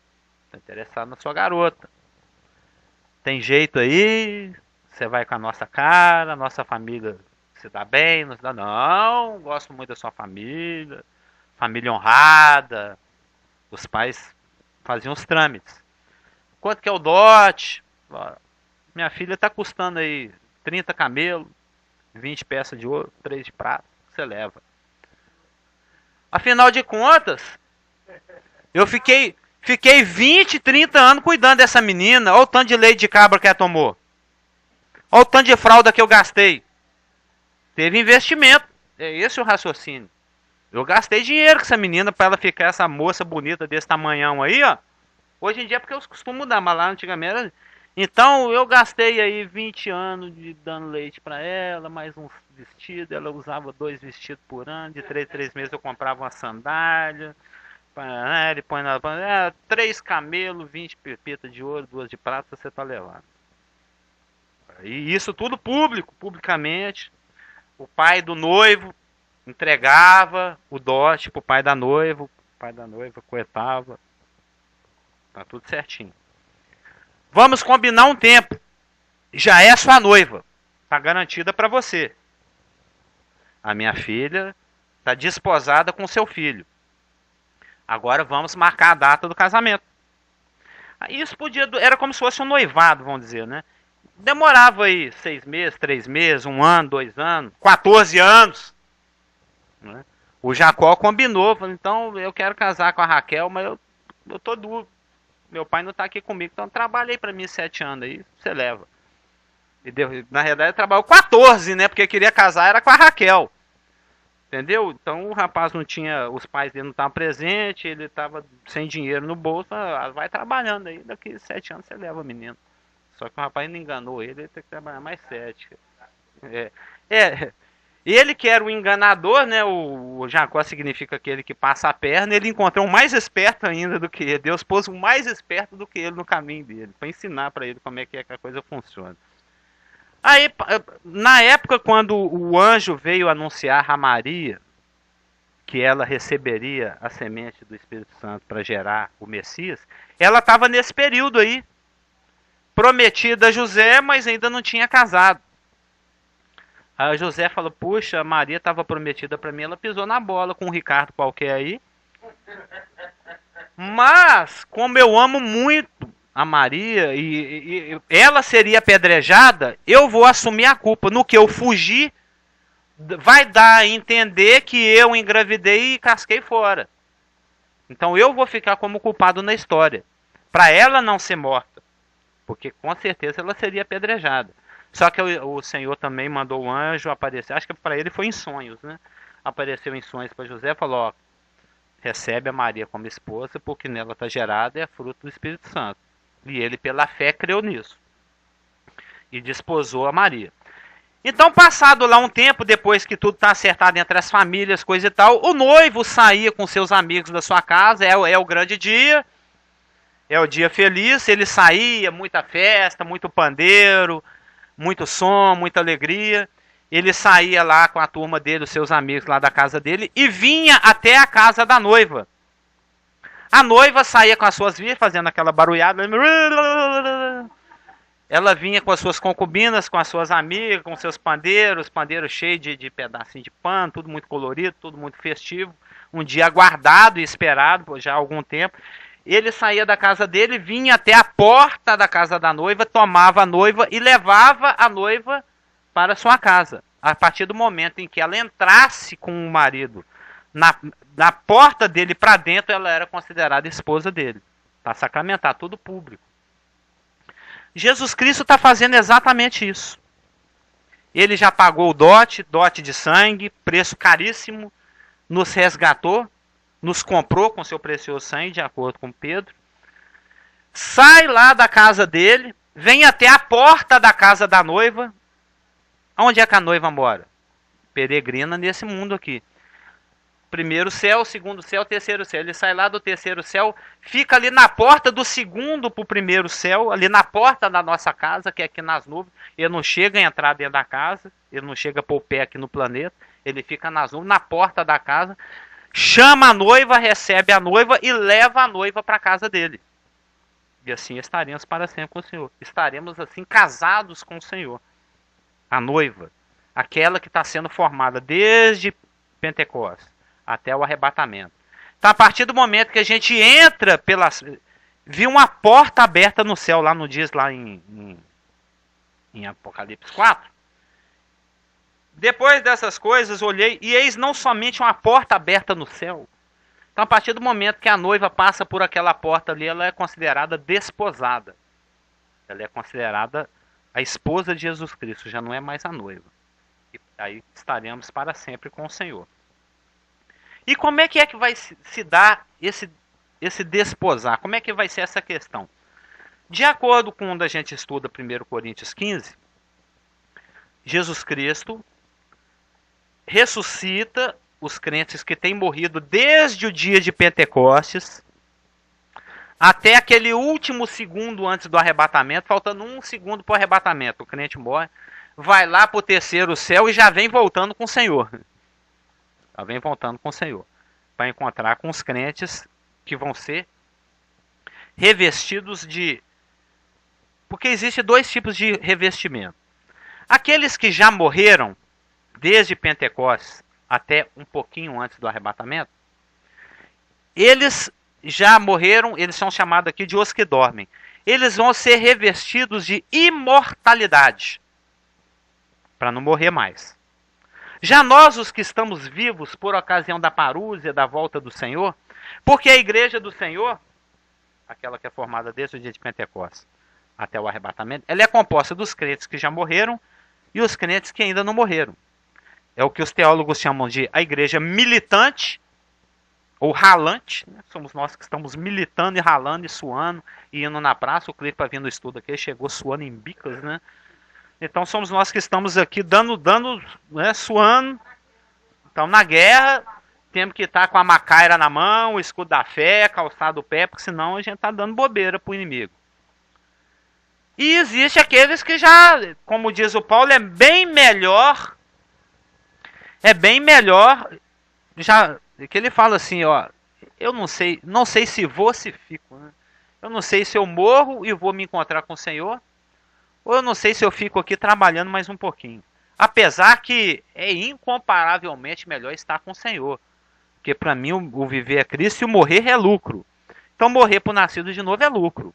está interessado na sua garota. Tem jeito aí? Você vai com a nossa cara, a nossa família se dá bem, não se dá não, gosto muito da sua família, família honrada. Os pais faziam os trâmites. Quanto que é o dote? Minha filha está custando aí 30 camelos, 20 peças de ouro, 3 de prata, você leva. Afinal de contas, eu fiquei 20, 30 anos cuidando dessa menina. Olha o tanto de leite de cabra que ela tomou. Olha o tanto de fralda que eu gastei. Teve investimento. É esse o raciocínio. Eu gastei dinheiro com essa menina para ela ficar essa moça bonita desse tamanhão aí, ó. Hoje em dia é porque eu costumo mudar, mas lá antigamente era... Então eu gastei aí 20 anos dando leite para ela, mais uns vestidos. Ela usava 2 vestidos por ano. De 3 meses eu comprava uma sandália. Ele põe na... 3 camelos, 20 pepitas de ouro, 2 de prata, você tá levando. E isso tudo publicamente. O pai do noivo entregava o dote pro pai da noiva. O pai da noiva coetava. Tá tudo certinho. Vamos combinar um tempo. Já é sua noiva. Tá garantida para você. A minha filha tá desposada com seu filho. Agora vamos marcar a data do casamento. Isso era como se fosse um noivado, vamos dizer, né? Demorava aí 6 meses, 3 meses, 1 ano, 2 anos, 14 anos. Né? O Jacó combinou, falou, então eu quero casar com a Raquel, mas eu tô duro. Meu pai não tá aqui comigo, então trabalha aí pra mim 7 anos aí, você leva. E na realidade ele trabalhou 14, né? Porque queria casar era com a Raquel. Entendeu? Então o rapaz não tinha, os pais dele não estavam presentes, ele estava sem dinheiro no bolso, vai trabalhando aí, daqui 7 anos você leva o menino. Só que o rapaz não enganou ele tem que trabalhar mais 7. Ele que era o enganador, né? O Jacó significa aquele que passa a perna, ele encontrou um mais esperto ainda do que ele. Deus pôs um mais esperto do que ele no caminho dele, para ensinar para ele como é que a coisa funciona. Aí, na época, quando o anjo veio anunciar a Maria que ela receberia a semente do Espírito Santo para gerar o Messias, ela estava nesse período aí, prometida a José, mas ainda não tinha casado. Aí José falou, puxa, a Maria estava prometida para mim, ela pisou na bola com um Ricardo qualquer aí. Mas, como eu amo muito a Maria e ela seria apedrejada, eu vou assumir a culpa. No que eu fugir, vai dar a entender que eu engravidei e casquei fora. Então eu vou ficar como culpado na história, para ela não ser morta, porque com certeza ela seria apedrejada. Só que o Senhor também mandou o anjo aparecer, acho que para ele foi em sonhos, né? Apareceu em sonhos para José e falou, ó, recebe a Maria como esposa, porque nela está gerada, é fruto do Espírito Santo. E ele, pela fé, creu nisso. E desposou a Maria. Então, passado lá um tempo, depois que tudo está acertado entre as famílias, coisa e tal, o noivo saía com seus amigos da sua casa, é o grande dia, é o dia feliz, ele saía, muita festa, muito pandeiro, muito som, muita alegria. Ele saía lá com a turma dele, os seus amigos lá da casa dele, e vinha até a casa da noiva. A noiva saía com as suas filhas, fazendo aquela barulhada. Ela vinha com as suas concubinas, com as suas amigas, com seus pandeiros cheios de pedacinho de pano, tudo muito colorido, tudo muito festivo. Um dia aguardado e esperado, já há algum tempo. Ele saía da casa dele, vinha até a porta da casa da noiva, tomava a noiva e levava a noiva para sua casa. A partir do momento em que ela entrasse com o marido na porta dele para dentro, ela era considerada esposa dele. Para sacramentar, tudo público. Jesus Cristo está fazendo exatamente isso. Ele já pagou o dote de sangue, preço caríssimo, nos resgatou nos comprou com seu precioso sangue, de acordo com Pedro, sai lá da casa dele, vem até a porta da casa da noiva. Onde é que a noiva mora? Peregrina nesse mundo aqui. Primeiro céu, segundo céu, terceiro céu. Ele sai lá do terceiro céu, fica ali na porta do segundo para o primeiro céu, ali na porta da nossa casa, que é aqui nas nuvens. Ele não chega a entrar dentro da casa, ele não chega a pôr o pé aqui no planeta, ele fica nas nuvens, na porta da casa, chama a noiva, recebe a noiva e leva a noiva para a casa dele. E assim estaremos para sempre com o Senhor. Estaremos assim casados com o Senhor. A noiva, aquela que está sendo formada desde Pentecostes até o arrebatamento. Então, a partir do momento que a gente entra viu uma porta aberta no céu, lá no diz lá em Apocalipse 4. Depois dessas coisas, olhei, e eis não somente uma porta aberta no céu. Então, a partir do momento que a noiva passa por aquela porta ali, ela é considerada desposada. Ela é considerada a esposa de Jesus Cristo, já não é mais a noiva. E aí estaremos para sempre com o Senhor. E como é que vai se dar esse desposar? Como é que vai ser essa questão? De acordo com onde a gente estuda 1 Coríntios 15, Jesus Cristo ressuscita os crentes que têm morrido desde o dia de Pentecostes até aquele último segundo antes do arrebatamento, faltando 1 segundo para o arrebatamento. O crente morre, vai lá para o terceiro céu e já vem voltando com o Senhor. Já vem voltando com o Senhor. Para encontrar com os crentes que vão ser revestidos de... Porque existem 2 tipos de revestimento. Aqueles que já morreram desde Pentecostes até um pouquinho antes do arrebatamento, eles já morreram, eles são chamados aqui de os que dormem. Eles vão ser revestidos de imortalidade, para não morrer mais. Já nós, os que estamos vivos por ocasião da parúzia, da volta do Senhor, porque a igreja do Senhor, aquela que é formada desde o dia de Pentecostes até o arrebatamento, ela é composta dos crentes que já morreram e os crentes que ainda não morreram. É o que os teólogos chamam de a igreja militante ou ralante. Né? Somos nós que estamos militando e ralando e suando e indo na praça. O Clipe, para vir no estudo aqui, chegou suando em bicas, né? Então somos nós que estamos aqui dando né, suando. Então na guerra temos que estar com a macaira na mão, o escudo da fé, calçado o pé, porque senão a gente está dando bobeira para o inimigo. E existe aqueles que já, como diz o Paulo, é bem melhor, já que ele fala assim, ó, eu não sei se vou, se fico, né? Eu não sei se eu morro e vou me encontrar com o Senhor, ou eu não sei se eu fico aqui trabalhando mais um pouquinho. Apesar que é incomparavelmente melhor estar com o Senhor. Porque para mim o viver é Cristo e o morrer é lucro. Então morrer por nascido de novo é lucro.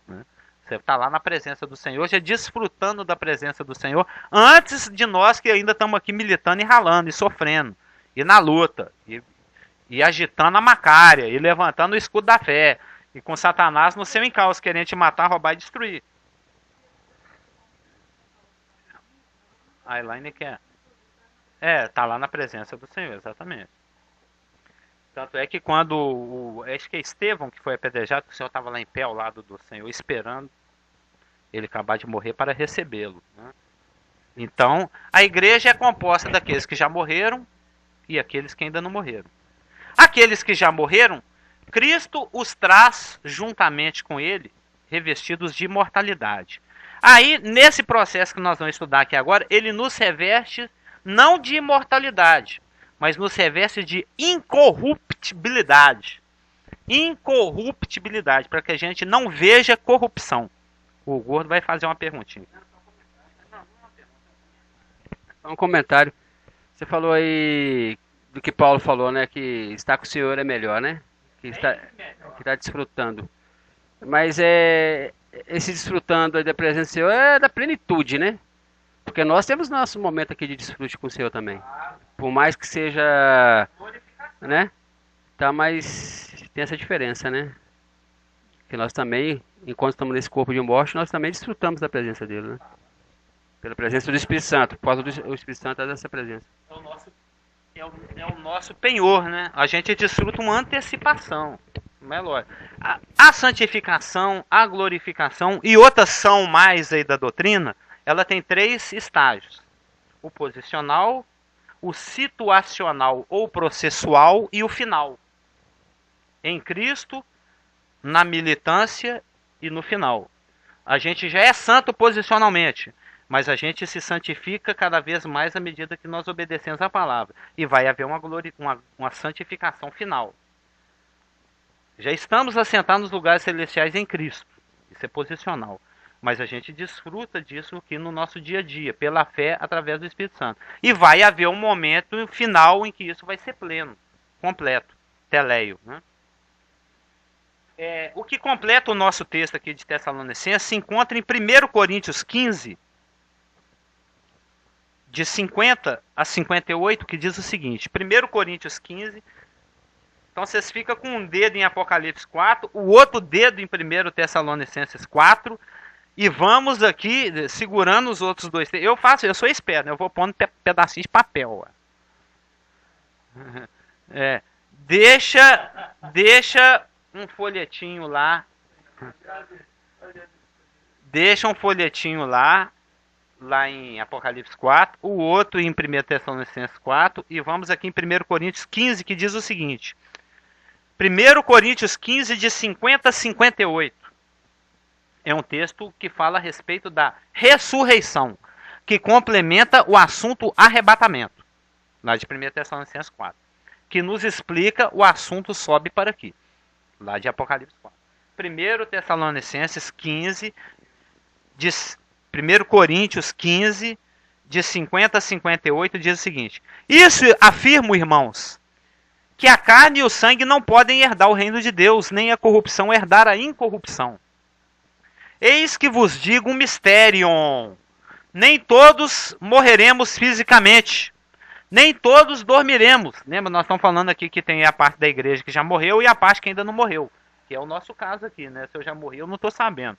Né? Você está lá na presença do Senhor, já desfrutando da presença do Senhor, antes de nós que ainda estamos aqui militando e ralando e sofrendo. E na luta. E agitando a macária. E levantando o escudo da fé. E com Satanás no seu encalço, querendo te matar, roubar e destruir. A Elaine quer. Tá lá na presença do Senhor, exatamente. Tanto é que quando acho que é Estevão que foi apedrejado, que o Senhor estava lá em pé ao lado do Senhor, esperando ele acabar de morrer para recebê-lo. Né? Então, a igreja é composta daqueles que já morreram e aqueles que ainda não morreram. Aqueles que já morreram, Cristo os traz juntamente com ele, revestidos de imortalidade. Aí, nesse processo que nós vamos estudar aqui agora, ele nos reveste não de imortalidade, mas nos reveste de incorruptibilidade. Incorruptibilidade, para que a gente não veja corrupção. O Gordo vai fazer uma perguntinha. Um comentário. Você falou aí do que Paulo falou, né? Que estar com o Senhor é melhor, né? Que está desfrutando. Mas esse desfrutando da presença do Senhor é da plenitude, né? Porque nós temos nosso momento aqui de desfrute com o Senhor também. Por mais que seja, né? Tá, mas tem essa diferença, né? Que nós também, enquanto estamos nesse corpo de morte, nós também desfrutamos da presença dele, né? Pela presença do Espírito Santo. Por causa do Espírito Santo é dessa presença. É o nosso é o nosso penhor, né? A gente desfruta uma antecipação. Não é lógico. A santificação, a glorificação e outras são mais aí da doutrina, ela tem 3 estágios: o posicional, o situacional ou processual e o final. Em Cristo, na militância e no final. A gente já é santo posicionalmente, mas a gente se santifica cada vez mais à medida que nós obedecemos a palavra. E vai haver uma santificação final. Já estamos assentados nos lugares celestiais em Cristo. Isso é posicional. Mas a gente desfruta disso aqui no nosso dia a dia, pela fé, através do Espírito Santo. E vai haver um momento final em que isso vai ser pleno, completo, teleio. Né? O que completa o nosso texto aqui de Tessalonicenses se encontra em 1 Coríntios 15, de 50 a 58, que diz o seguinte. 1 Coríntios 15, então vocês ficam com um dedo em Apocalipse 4, o outro dedo em 1 Tessalonicenses 4, e vamos aqui segurando os outros 2. Eu sou esperto, né? Eu vou pondo pedacinho de papel. Deixa um folhetinho lá. Deixa um folhetinho lá em Apocalipse 4, o outro em 1 Tessalonicenses 4, e vamos aqui em 1 Coríntios 15, que diz o seguinte. 1 Coríntios 15, de 50 a 58. É um texto que fala a respeito da ressurreição, que complementa o assunto arrebatamento, lá de 1 Tessalonicenses 4, que nos explica o assunto sobe para aqui, lá de Apocalipse 4. 1 Tessalonicenses 15, 1 Coríntios 15, de 50 a 58, diz o seguinte. Isso afirmo, irmãos, que a carne e o sangue não podem herdar o reino de Deus, nem a corrupção herdar a incorrupção. Eis que vos digo um mistério. Nem todos morreremos fisicamente, nem todos dormiremos. Lembra, nós estamos falando aqui que tem a parte da igreja que já morreu e a parte que ainda não morreu. Que é o nosso caso aqui, né? Se eu já morri, eu não estou sabendo.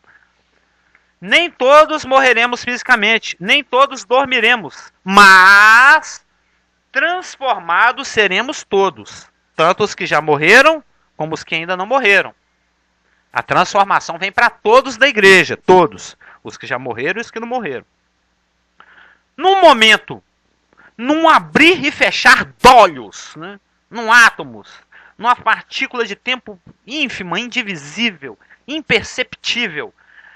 Nem todos morreremos fisicamente, nem todos dormiremos, mas transformados seremos todos, tanto os que já morreram, como os que ainda não morreram. A transformação vem para todos da igreja, todos, os que já morreram e os que não morreram. Num momento, num abrir e fechar de olhos, né? Num átomos, numa partícula de tempo ínfima, indivisível, imperceptível,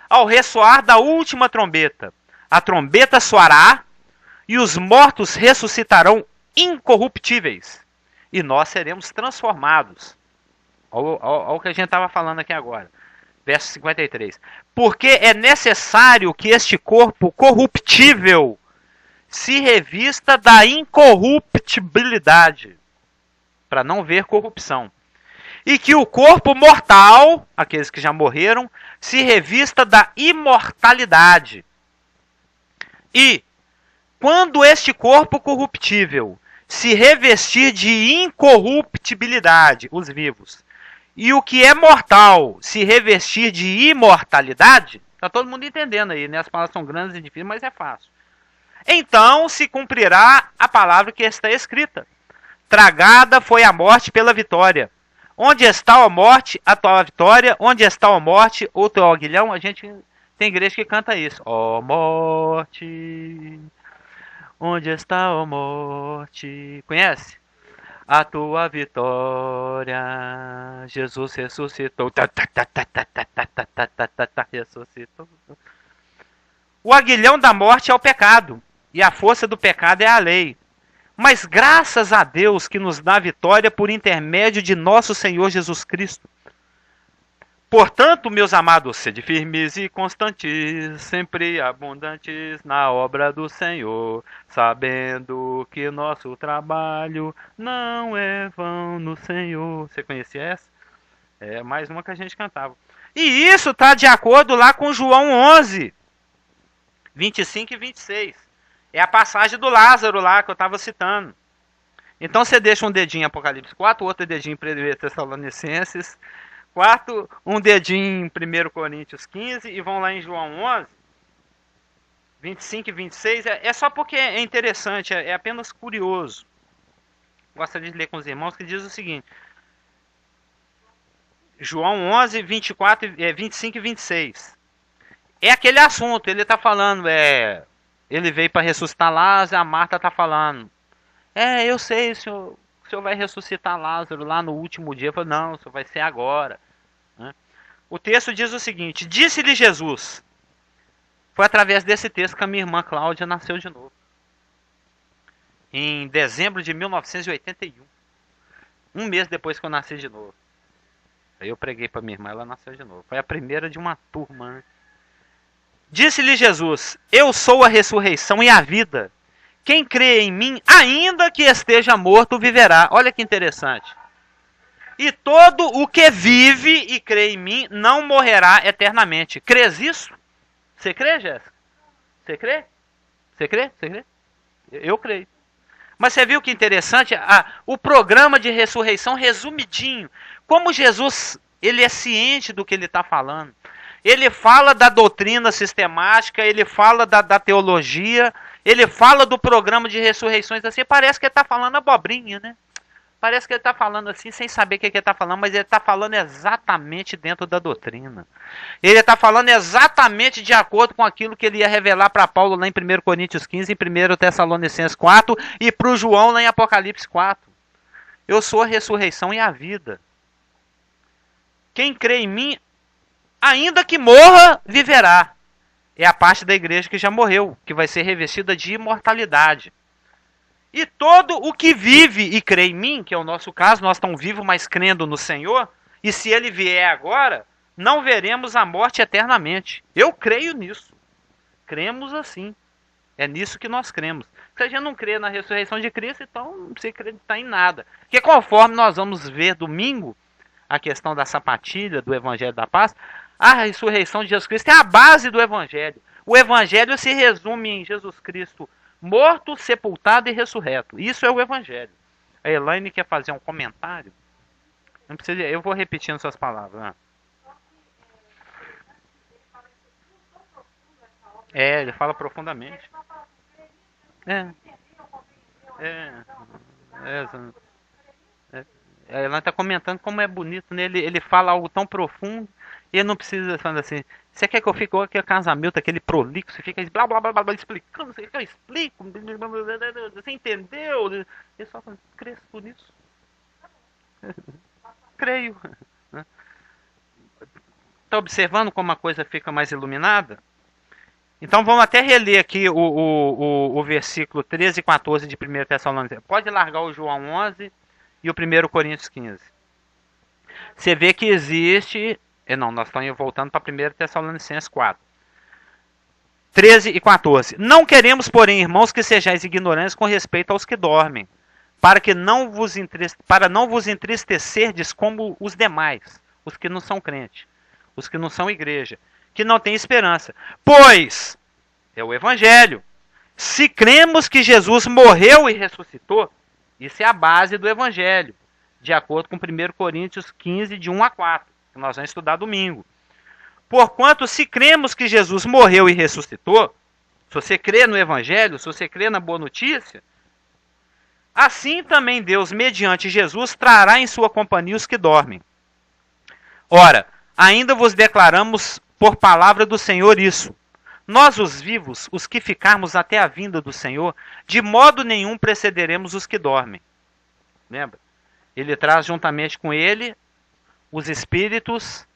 ao ressoar da última trombeta, a trombeta soará e os mortos ressuscitarão incorruptíveis e nós seremos transformados. Olha o que a gente estava falando aqui agora. Verso 53. Porque é necessário que este corpo corruptível se revista da incorruptibilidade, para não ver corrupção. E que o corpo mortal, aqueles que já morreram, se revista da imortalidade. E, quando este corpo corruptível se revestir de incorruptibilidade, os vivos, e o que é mortal se revestir de imortalidade, está todo mundo entendendo aí, né? As palavras são grandes e difíceis, mas é fácil. Então se cumprirá a palavra que está escrita. Tragada foi a morte pela vitória. Onde está a morte, a tua vitória? Onde está a morte, o teu aguilhão? A gente tem igreja que canta isso. Ó morte, onde está a morte? Conhece? A tua vitória, Jesus ressuscitou. Ressuscitou. O aguilhão da morte é o pecado, e a força do pecado é a lei. Mas graças a Deus que nos dá vitória por intermédio de nosso Senhor Jesus Cristo. Portanto, meus amados, sede firmes e constantes, sempre abundantes na obra do Senhor, sabendo que nosso trabalho não é vão no Senhor. Você conhecia essa? É mais uma que a gente cantava. E isso está de acordo lá com João 11, 25 e 26. É a passagem do Lázaro lá que eu estava citando. Então você deixa um dedinho em Apocalipse 4, outro dedinho em 1 Tessalonicenses 4, um dedinho em 1 Coríntios 15 e vão lá em João 11, 25 e 26. É só porque é interessante, é apenas curioso. gostaria de ler com os irmãos, que diz o seguinte. João 11, 24, 25 e 26. É aquele assunto, ele está falando, ele veio para ressuscitar Lázaro, a Marta está falando. Eu sei, o senhor vai ressuscitar Lázaro lá no último dia. Eu falei, não, o senhor vai ser agora. Né? O texto diz o seguinte, disse-lhe Jesus, foi através desse texto que a minha irmã Cláudia nasceu de novo. Em dezembro de 1981. Um mês depois que eu nasci de novo. Aí eu preguei para minha irmã, ela nasceu de novo. Foi a primeira de uma turma. Né? Disse-lhe Jesus, eu sou a ressurreição e a vida. Quem crê em mim, ainda que esteja morto, viverá. Olha que interessante. E todo o que vive e crê em mim, não morrerá eternamente. Crês isso? Você crê, Jéssica? Você crê? Você crê? Você crê? Eu creio. Mas você viu que interessante? O programa de ressurreição resumidinho. Como Jesus, ele é ciente do que ele está falando. Ele fala da doutrina sistemática, ele fala da teologia, ele fala do programa de ressurreições assim. Parece que ele está falando abobrinha, né? Parece que ele está falando assim, sem saber o que ele está falando, mas ele está falando exatamente dentro da doutrina. Ele está falando exatamente de acordo com aquilo que ele ia revelar para Paulo lá em 1 Coríntios 15, em 1 Tessalonicenses 4 e para o João lá em Apocalipse 4. Eu sou a ressurreição e a vida. Quem crê em mim, ainda que morra, viverá. É a parte da igreja que já morreu, que vai ser revestida de imortalidade. E todo o que vive e crê em mim, que é o nosso caso, nós estamos vivos, mas crendo no Senhor, e se ele vier agora, não veremos a morte eternamente. Eu creio nisso. Cremos assim. É nisso que nós cremos. Se a gente não crê na ressurreição de Cristo, então não precisa acreditar em nada. Porque conforme nós vamos ver domingo, a questão da sapatilha, do Evangelho da Paz, a ressurreição de Jesus Cristo é a base do Evangelho. O Evangelho se resume em Jesus Cristo morto, sepultado e ressurreto. Isso é o Evangelho. A Elaine quer fazer um comentário? Não precisa, eu vou repetindo suas palavras. Né? Ele fala profundamente. Ela está comentando como é bonito, né? Ele fala algo tão profundo e ele não precisa falar assim. Você quer que eu fique igual aquele casamento, aquele prolixo, você fica blá blá blá blá explicando, você quer que eu explico, você entendeu? Ele só fala, cresço nisso. Creio. Está observando como a coisa fica mais iluminada? Então vamos até reler aqui o versículo 13 e 14 de 1 Tessalonicenses. Pode largar o João 11 e o 1 Coríntios 15. Você vê que existe... Não, nós estamos voltando para 1 Tessalonicenses 4. 13 e 14. Não queremos, porém, irmãos, que sejais ignorantes com respeito aos que dormem, para não vos entristecerdes como os demais, os que não são crentes, os que não são igreja, que não têm esperança. Pois, é o Evangelho, se cremos que Jesus morreu e ressuscitou, isso é a base do Evangelho, de acordo com 1 Coríntios 15, de 1 a 4, que nós vamos estudar domingo. Porquanto, se cremos que Jesus morreu e ressuscitou, se você crê no Evangelho, se você crê na boa notícia, assim também Deus, mediante Jesus, trará em sua companhia os que dormem. Ora, ainda vos declaramos por palavra do Senhor isso. Nós, os vivos, os que ficarmos até a vinda do Senhor, de modo nenhum precederemos os que dormem. Lembra? Ele traz juntamente com ele os espíritos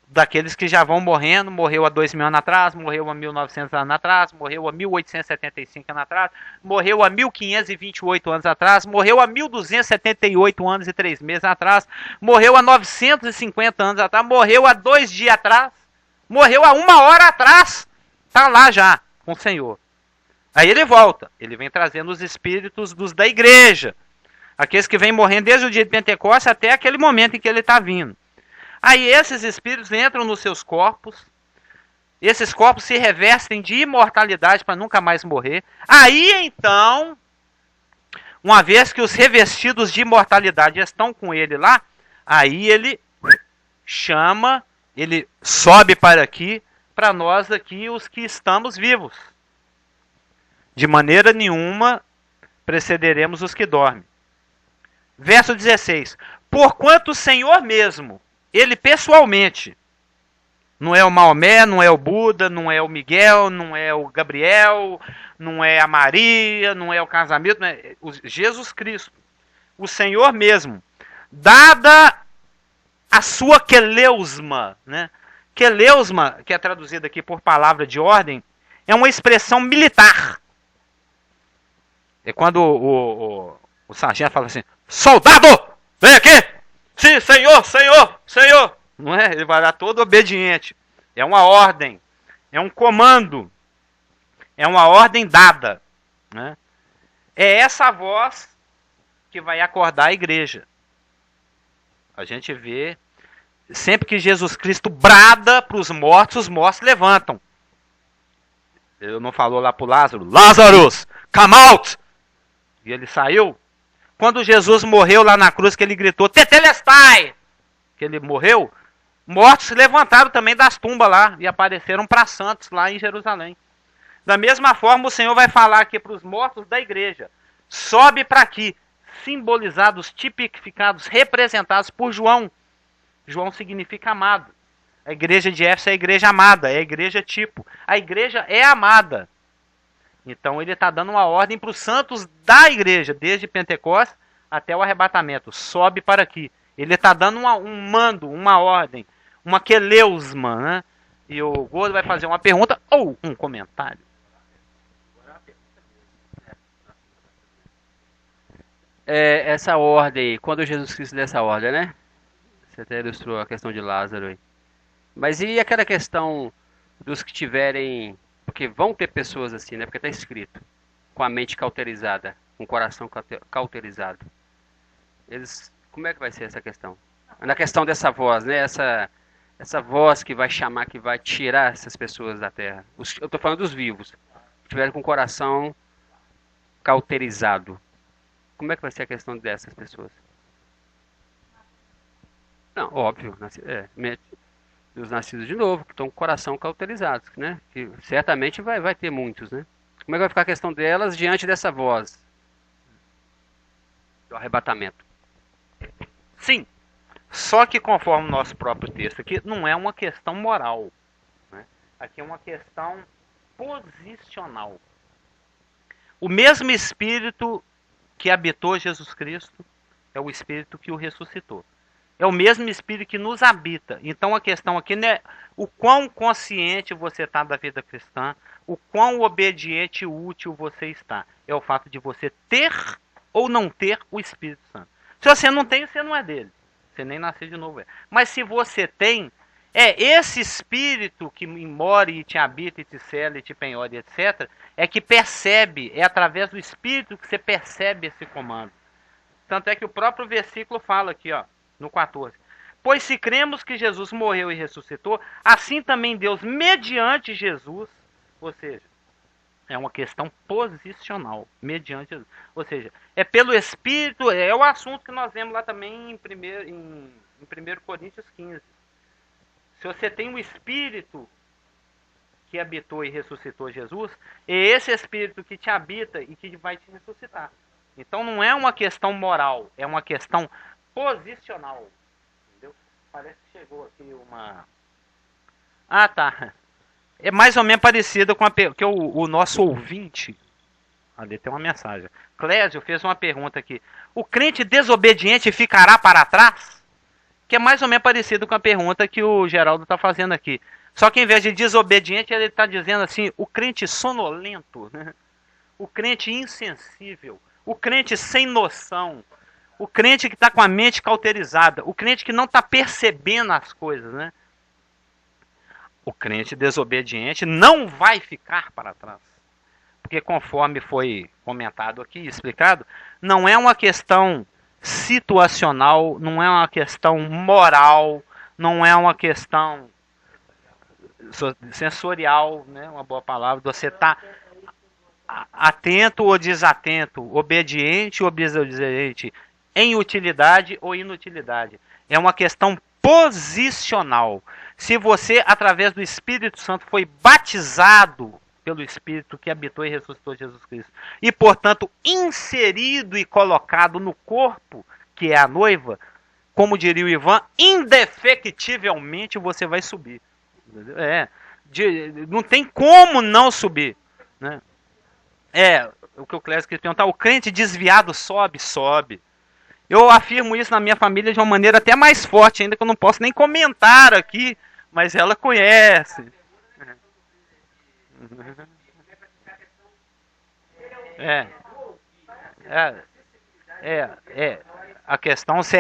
daqueles que já vão morrendo. Morreu há 2000 anos atrás, morreu há 1900 anos atrás, morreu há 1875 anos atrás, morreu há 1528 anos atrás, morreu há 1278 anos e 3 meses atrás, morreu há 950 anos atrás, morreu há 2 dias atrás, morreu há 1 hora atrás. Está lá já com o Senhor. Aí ele volta, ele vem trazendo os espíritos dos da igreja, aqueles que vêm morrendo desde o dia de Pentecostes até aquele momento em que ele está vindo. Aí esses espíritos entram nos seus corpos, esses corpos se revestem de imortalidade para nunca mais morrer. Aí então, uma vez que os revestidos de imortalidade estão com ele lá, aí ele chama, ele sobe para aqui, para nós aqui os que estamos vivos. De maneira nenhuma precederemos os que dormem. Verso 16. Porquanto o Senhor mesmo, ele pessoalmente, não é o Maomé, não é o Buda, não é o Miguel, não é o Gabriel, não é a Maria, não é o casamento, não é o Jesus Cristo, o Senhor mesmo, dada a sua queleusma, né? Queleusma, que é traduzida aqui por palavra de ordem, é uma expressão militar. É quando o sargento fala assim, soldado, vem aqui! Sim, senhor, senhor, senhor! Não é? Ele vai lá todo obediente. É uma ordem, é um comando, é uma ordem dada, né? É essa voz que vai acordar a igreja. A gente vê, sempre que Jesus Cristo brada para os mortos levantam. Ele não falou lá para o Lázaro, Lazarus, come out! E ele saiu. Quando Jesus morreu lá na cruz, que ele gritou, Tetelestai! Que ele morreu, mortos se levantaram também das tumbas lá e apareceram para santos lá em Jerusalém. Da mesma forma, o Senhor vai falar aqui para os mortos da igreja. Sobe para aqui, simbolizados, tipificados, representados por João. João significa amado. A igreja de Éfeso é a igreja amada, é a igreja tipo. A igreja é amada. Então ele está dando uma ordem para os santos da igreja, desde Pentecostes até o arrebatamento. Sobe para aqui. Ele está dando um mando, uma ordem, uma queleusma, né? E o Gordo vai fazer uma pergunta ou um comentário. Essa ordem, quando Jesus Cristo deu essa ordem, né? Você até ilustrou a questão de Lázaro aí. Mas e aquela questão dos que tiverem... Porque vão ter pessoas assim, né? Porque está escrito. Com a mente cauterizada. Com o coração cauterizado. Eles... Como é que vai ser essa questão? Na questão dessa voz, né? Essa voz que vai chamar, que vai tirar essas pessoas da terra. Eu estou falando dos vivos. Que tiverem com o coração cauterizado. Como é que vai ser a questão dessas pessoas? Não, óbvio. Os nascidos de novo, que estão com o coração cauterizados, né? Que certamente vai ter muitos, né? Como é que vai ficar a questão delas diante dessa voz do arrebatamento? Sim, só que conforme o nosso próprio texto aqui, não é uma questão moral, né? Aqui é uma questão posicional. O mesmo Espírito que habitou Jesus Cristo é o Espírito que o ressuscitou. É o mesmo Espírito que nos habita. Então a questão aqui não é o quão consciente você está da vida cristã, o quão obediente e útil você está. É o fato de você ter ou não ter o Espírito Santo. Se você não tem, você não é dele. Você nem nasceu de novo. Mas se você tem, é esse Espírito que mora e te habita, e te cela, e te penhora, etc., é que percebe, é através do Espírito que você percebe esse comando. Tanto é que o próprio versículo fala aqui, ó, no 14. Pois se cremos que Jesus morreu e ressuscitou, assim também Deus, mediante Jesus, ou seja, é uma questão posicional, mediante Jesus. Ou seja, é pelo Espírito, é o assunto que nós vemos lá também em 1 Coríntios 15. Se você tem um Espírito que habitou e ressuscitou Jesus, é esse Espírito que te habita e que vai te ressuscitar. Então não é uma questão moral, é uma questão posicional. Entendeu? Parece que chegou aqui uma... Ah, tá. É mais ou menos parecido com que o nosso ouvinte... Ali tem uma mensagem. Clésio fez uma pergunta aqui. O crente desobediente ficará para trás? Que é mais ou menos parecido com a pergunta que o Geraldo está fazendo aqui. Só que em vez de desobediente, ele está dizendo assim, o crente sonolento, né? O crente insensível, o crente sem noção, o crente que está com a mente cauterizada, o crente que não está percebendo as coisas, né? O crente desobediente não vai ficar para trás. Porque conforme foi comentado aqui, explicado, não é uma questão situacional, não é uma questão moral, não é uma questão sensorial, né? Uma boa palavra, você está atento ou desatento, obediente ou desobediente, em utilidade ou inutilidade. É uma questão posicional. Se você, através do Espírito Santo, foi batizado pelo Espírito que habitou e ressuscitou Jesus Cristo, e, portanto, inserido e colocado no corpo que é a noiva, como diria o Ivan, indefectivelmente você vai subir. Não tem como não subir. Né? O que o Clésio quis perguntar, o crente desviado sobe, sobe. Eu afirmo isso na minha família de uma maneira até mais forte, ainda que eu não posso nem comentar aqui, mas ela conhece. A questão se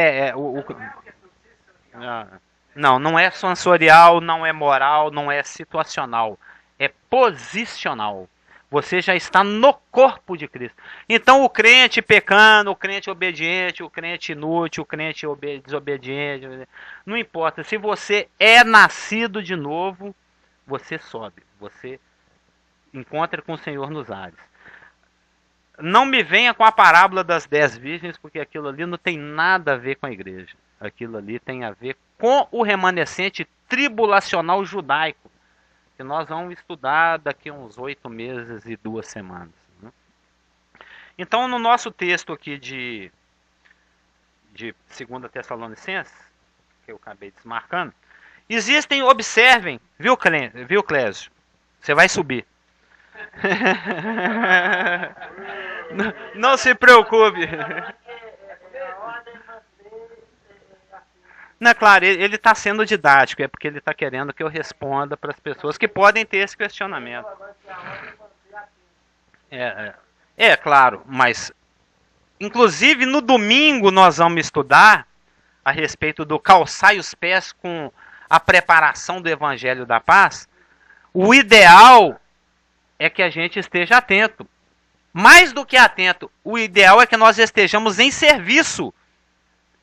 não é sensorial, não é moral, não é situacional. É posicional. Você já está no corpo de Cristo. Então o crente pecando, o crente obediente, o crente inútil, o crente desobediente, não importa. Se você é nascido de novo, você sobe. Você encontra com o Senhor nos ares. Não me venha com a parábola das 10 virgens, porque aquilo ali não tem nada a ver com a igreja. Aquilo ali tem a ver com o remanescente tribulacional judaico, que nós vamos estudar daqui a uns 8 meses e 2 semanas. Né? Então, no nosso texto aqui de 2 Tessalonicenses, que eu acabei desmarcando, observem, viu Clésio? Você vai subir. Não se preocupe. Não, é claro, ele está sendo didático, é porque ele está querendo que eu responda para as pessoas que podem ter esse questionamento. Claro, mas inclusive no domingo nós vamos estudar a respeito do calçai os pés com a preparação do Evangelho da Paz. O ideal é que a gente esteja atento. Mais do que atento, o ideal é que nós estejamos em serviço.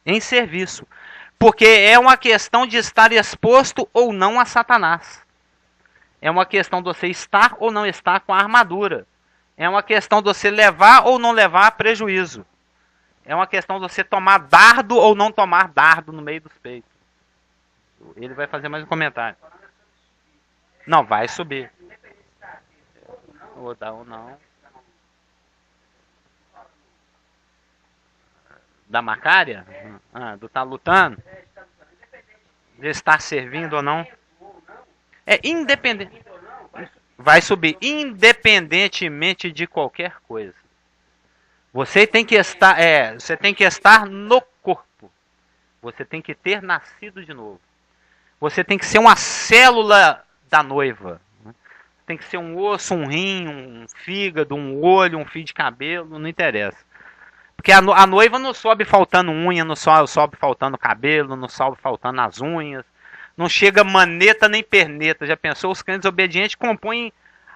Em serviço. Porque é uma questão de estar exposto ou não a Satanás. É uma questão de você estar ou não estar com a armadura. É uma questão de você levar ou não levar prejuízo. É uma questão de você tomar dardo ou não tomar dardo no meio dos peitos. Ele vai fazer mais um comentário. Não, vai subir. Ou dá ou não. Da Macária? Do tá lutando? De estar servindo ou não? É independente. Vai subir independentemente de qualquer coisa. Você tem que estar no corpo. Você tem que ter nascido de novo. Você tem que ser uma célula da noiva. Tem que ser um osso, um rim, um fígado, um olho, um fio de cabelo, não interessa. Porque a noiva não sobe faltando unha, não sobe faltando cabelo, não sobe faltando as unhas. Não chega maneta nem perneta. Já pensou? Os crentes obedientes compõem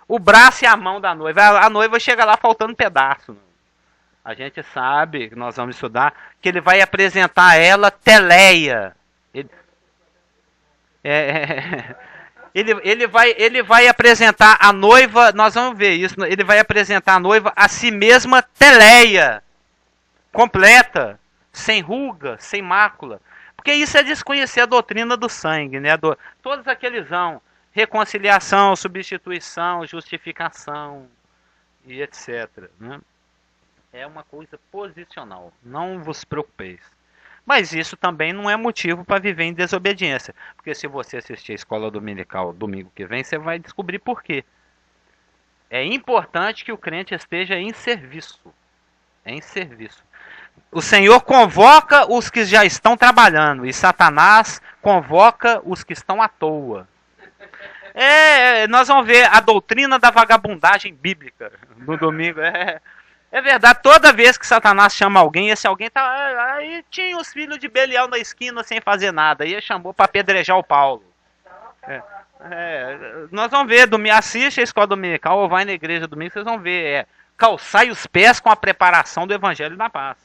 o braço e a mão da noiva. A noiva chega lá faltando pedaço. A gente sabe, que nós vamos estudar, que ele vai apresentar a ela teleia. Ele vai apresentar a noiva, nós vamos ver isso, ele vai apresentar a noiva a si mesma teleia. Completa, sem ruga, sem mácula. Porque isso é desconhecer a doutrina do sangue, né? Todos aqueles reconciliação, substituição, justificação e etc. Né? É uma coisa posicional, não vos preocupeis. Mas isso também não é motivo para viver em desobediência. Porque se você assistir a escola dominical domingo que vem, você vai descobrir por quê. É importante que o crente esteja em serviço. Em serviço. O Senhor convoca os que já estão trabalhando e Satanás convoca os que estão à toa. Nós vamos ver a doutrina da vagabundagem bíblica no domingo. É verdade, toda vez que Satanás chama alguém, esse alguém tá. Aí tinha os filhos de Belial na esquina sem fazer nada. Aí ele chamou para apedrejar o Paulo. Nós vamos ver, assiste a escola dominical ou vai na igreja domingo, vocês vão ver. Calçai os pés com a preparação do Evangelho da Paz.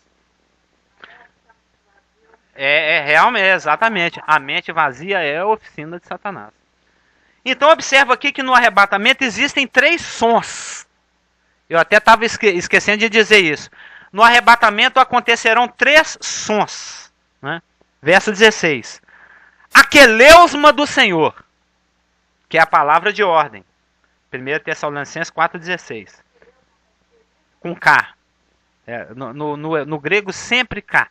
Realmente, exatamente. A mente vazia é a oficina de Satanás. Então observa aqui que no arrebatamento existem 3 sons. Eu até estava esquecendo de dizer isso. No arrebatamento acontecerão 3 sons. Né? Verso 16. Aqueleusma do Senhor, que é a palavra de ordem. 1 Tessalonicenses 4,16. Com K. No grego sempre K.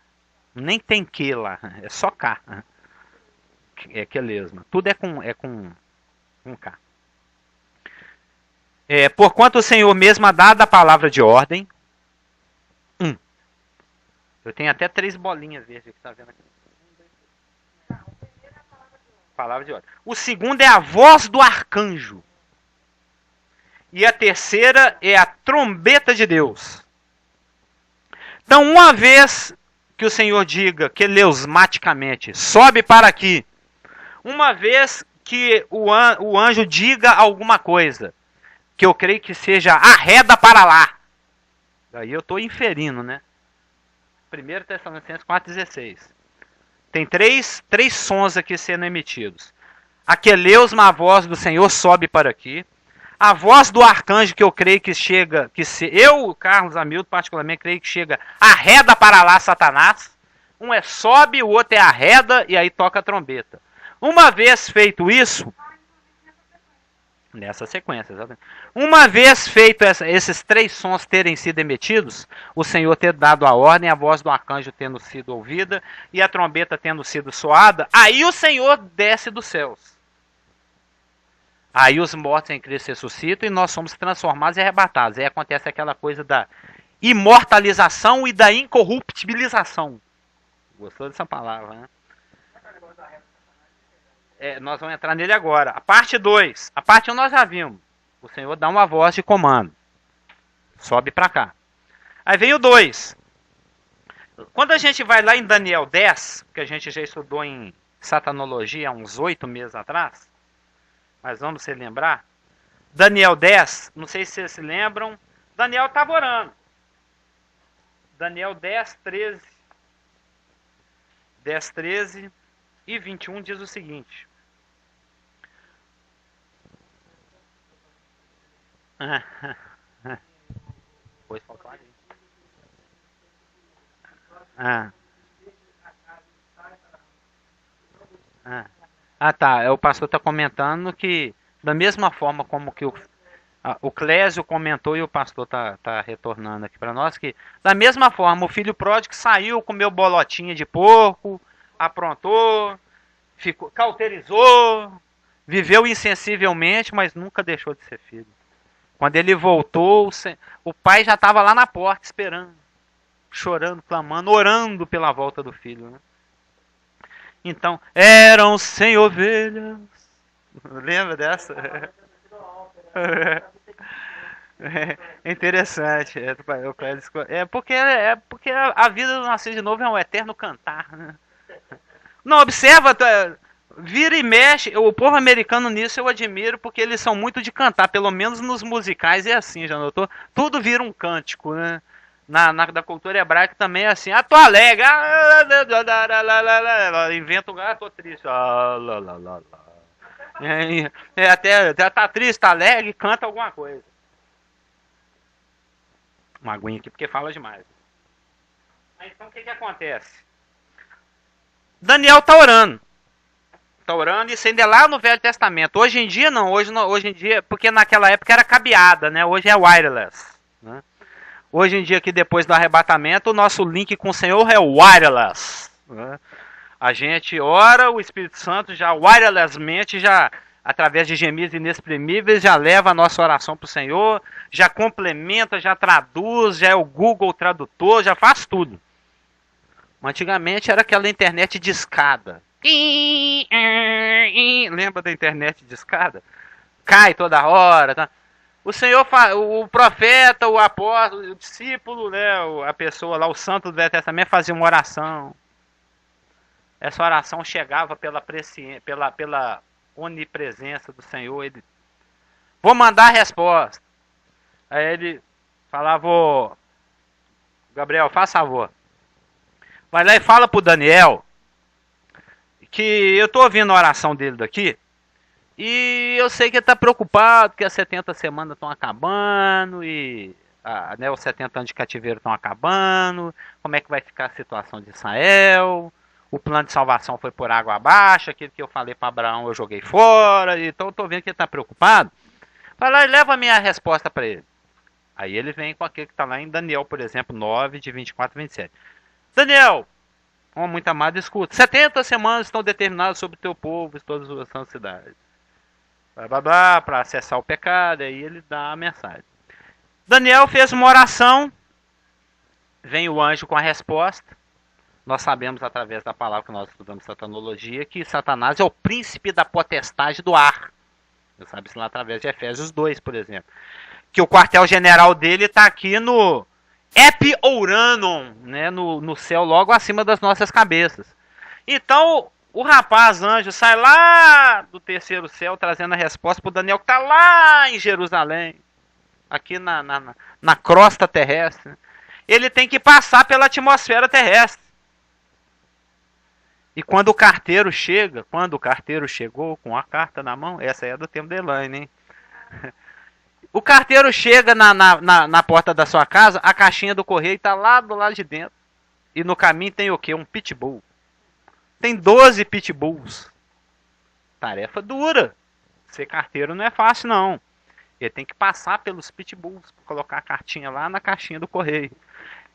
Nem tem que lá, é só K. É quelesma. Tudo é com K. Porquanto o Senhor mesmo ha dado a palavra de ordem. Eu tenho até 3 bolinhas verdes que tá vendo aqui. Palavra de ordem. O segundo é a voz do arcanjo. E a terceira é a trombeta de Deus. Então, uma vez que o Senhor diga que leusmaticamente sobe para aqui, uma vez que o anjo diga alguma coisa, que eu creio que seja arreda para lá. Daí eu estou inferindo, né? 1 Tessalonicenses 4,16. Tem três sons aqui sendo emitidos. Aqueleusma, a voz do Senhor, sobe para aqui. A voz do arcanjo, que eu creio que chega, eu, Carlos Hamilton, particularmente, creio que chega, arreda para lá Satanás. Um é sobe, o outro é arreda, e aí toca a trombeta. Uma vez feito isso, nessa sequência, exatamente. Uma vez feito esses 3 sons terem sido emitidos, o Senhor ter dado a ordem, a voz do arcanjo tendo sido ouvida e a trombeta tendo sido soada, aí o Senhor desce dos céus. Aí os mortos em Cristo ressuscitam e nós somos transformados e arrebatados. Aí acontece aquela coisa da imortalização e da incorruptibilização. Gostou dessa palavra, né? Nós vamos entrar nele agora. A parte 2. A parte 1 nós já vimos. O Senhor dá uma voz de comando. Sobe para cá. Aí vem o 2. Quando a gente vai lá em Daniel 10, que a gente já estudou em satanologia há uns 8 meses atrás, mas vamos se lembrar. Daniel 10, não sei se vocês se lembram, Daniel estava orando. Daniel 10, 13. 10, 13 e 21 diz o seguinte. Pois faltou ali. Tá. O pastor está comentando que, da mesma forma como que o Clésio comentou e o pastor tá retornando aqui para nós, que da mesma forma o filho pródigo saiu, comeu bolotinha de porco, aprontou, cauterizou, viveu insensivelmente, mas nunca deixou de ser filho. Quando ele voltou, o pai já estava lá na porta esperando, chorando, clamando, orando pela volta do filho, né? Então, eram 100 ovelhas. Lembra dessa? É interessante. Porque a vida do nascido de novo é um eterno cantar, né? Não, observa, vira e mexe. O povo americano nisso eu admiro, porque eles são muito de cantar. Pelo menos nos musicais é assim, já notou? Tudo vira um cântico, né? Da cultura hebraica também é assim. Tô alegre. Inventa tô triste. Até tá triste, tá alegre, canta alguma coisa. Uma aguinha aqui, porque fala demais. Então o que acontece? Daniel tá orando. Tá orando, isso ainda é lá no Velho Testamento. Hoje em dia não, hoje em dia, porque naquela época era cabeada, né? Hoje é wireless, né? Hoje em dia, que depois do arrebatamento, o nosso link com o Senhor é wireless, né? A gente ora, o Espírito Santo já wirelessmente, já através de gemidos inexprimíveis, já leva a nossa oração para o Senhor, já complementa, já traduz, já é o Google Tradutor, já faz tudo. Antigamente era aquela internet de escada. Lembra da internet de escada? Cai toda hora, tá? O Senhor, o profeta, o apóstolo, o discípulo, né, a pessoa lá, o santo do Velho Testamento, fazia uma oração. Essa oração chegava pela onipresença do Senhor. Ele, vou mandar a resposta. Aí ele falava, Gabriel, faz favor. Vai lá e fala pro Daniel que eu tô ouvindo a oração dele daqui. E eu sei que ele está preocupado, que as 70 semanas estão acabando, e os 70 anos de cativeiro estão acabando, como é que vai ficar a situação de Israel, o plano de salvação foi por água abaixo, aquilo que eu falei para Abraão eu joguei fora, então eu estou vendo que ele está preocupado. Vai lá e leva a minha resposta para ele. Aí ele vem com aquele que está lá em Daniel, por exemplo, 9, de 24 a 27. Daniel, Ó, muito amado, escuta. 70 semanas estão determinadas sobre o teu povo e todas as suas cidades. Blá, blá, blá, para acessar o pecado, aí ele dá a mensagem. Daniel fez uma oração, vem o anjo com a resposta. Nós sabemos, através da palavra que nós estudamos satanologia, que Satanás é o príncipe da potestade do ar. Você sabe isso lá através de Efésios 2, por exemplo. Que o quartel-general dele está aqui no Epi-Ouranon, né, no céu logo acima das nossas cabeças. Então, o rapaz anjo sai lá do terceiro céu trazendo a resposta para o Daniel, que está lá em Jerusalém, aqui na crosta terrestre. Ele tem que passar pela atmosfera terrestre. E quando o carteiro chegou com a carta na mão, essa é do tempo da Elaine, hein? O carteiro chega na porta da sua casa, a caixinha do correio está lá do lado de dentro. E no caminho tem o quê? Um pitbull. Tem 12 pitbulls. Tarefa dura. Ser carteiro não é fácil, não. Ele tem que passar pelos pitbulls para colocar a cartinha lá na caixinha do correio.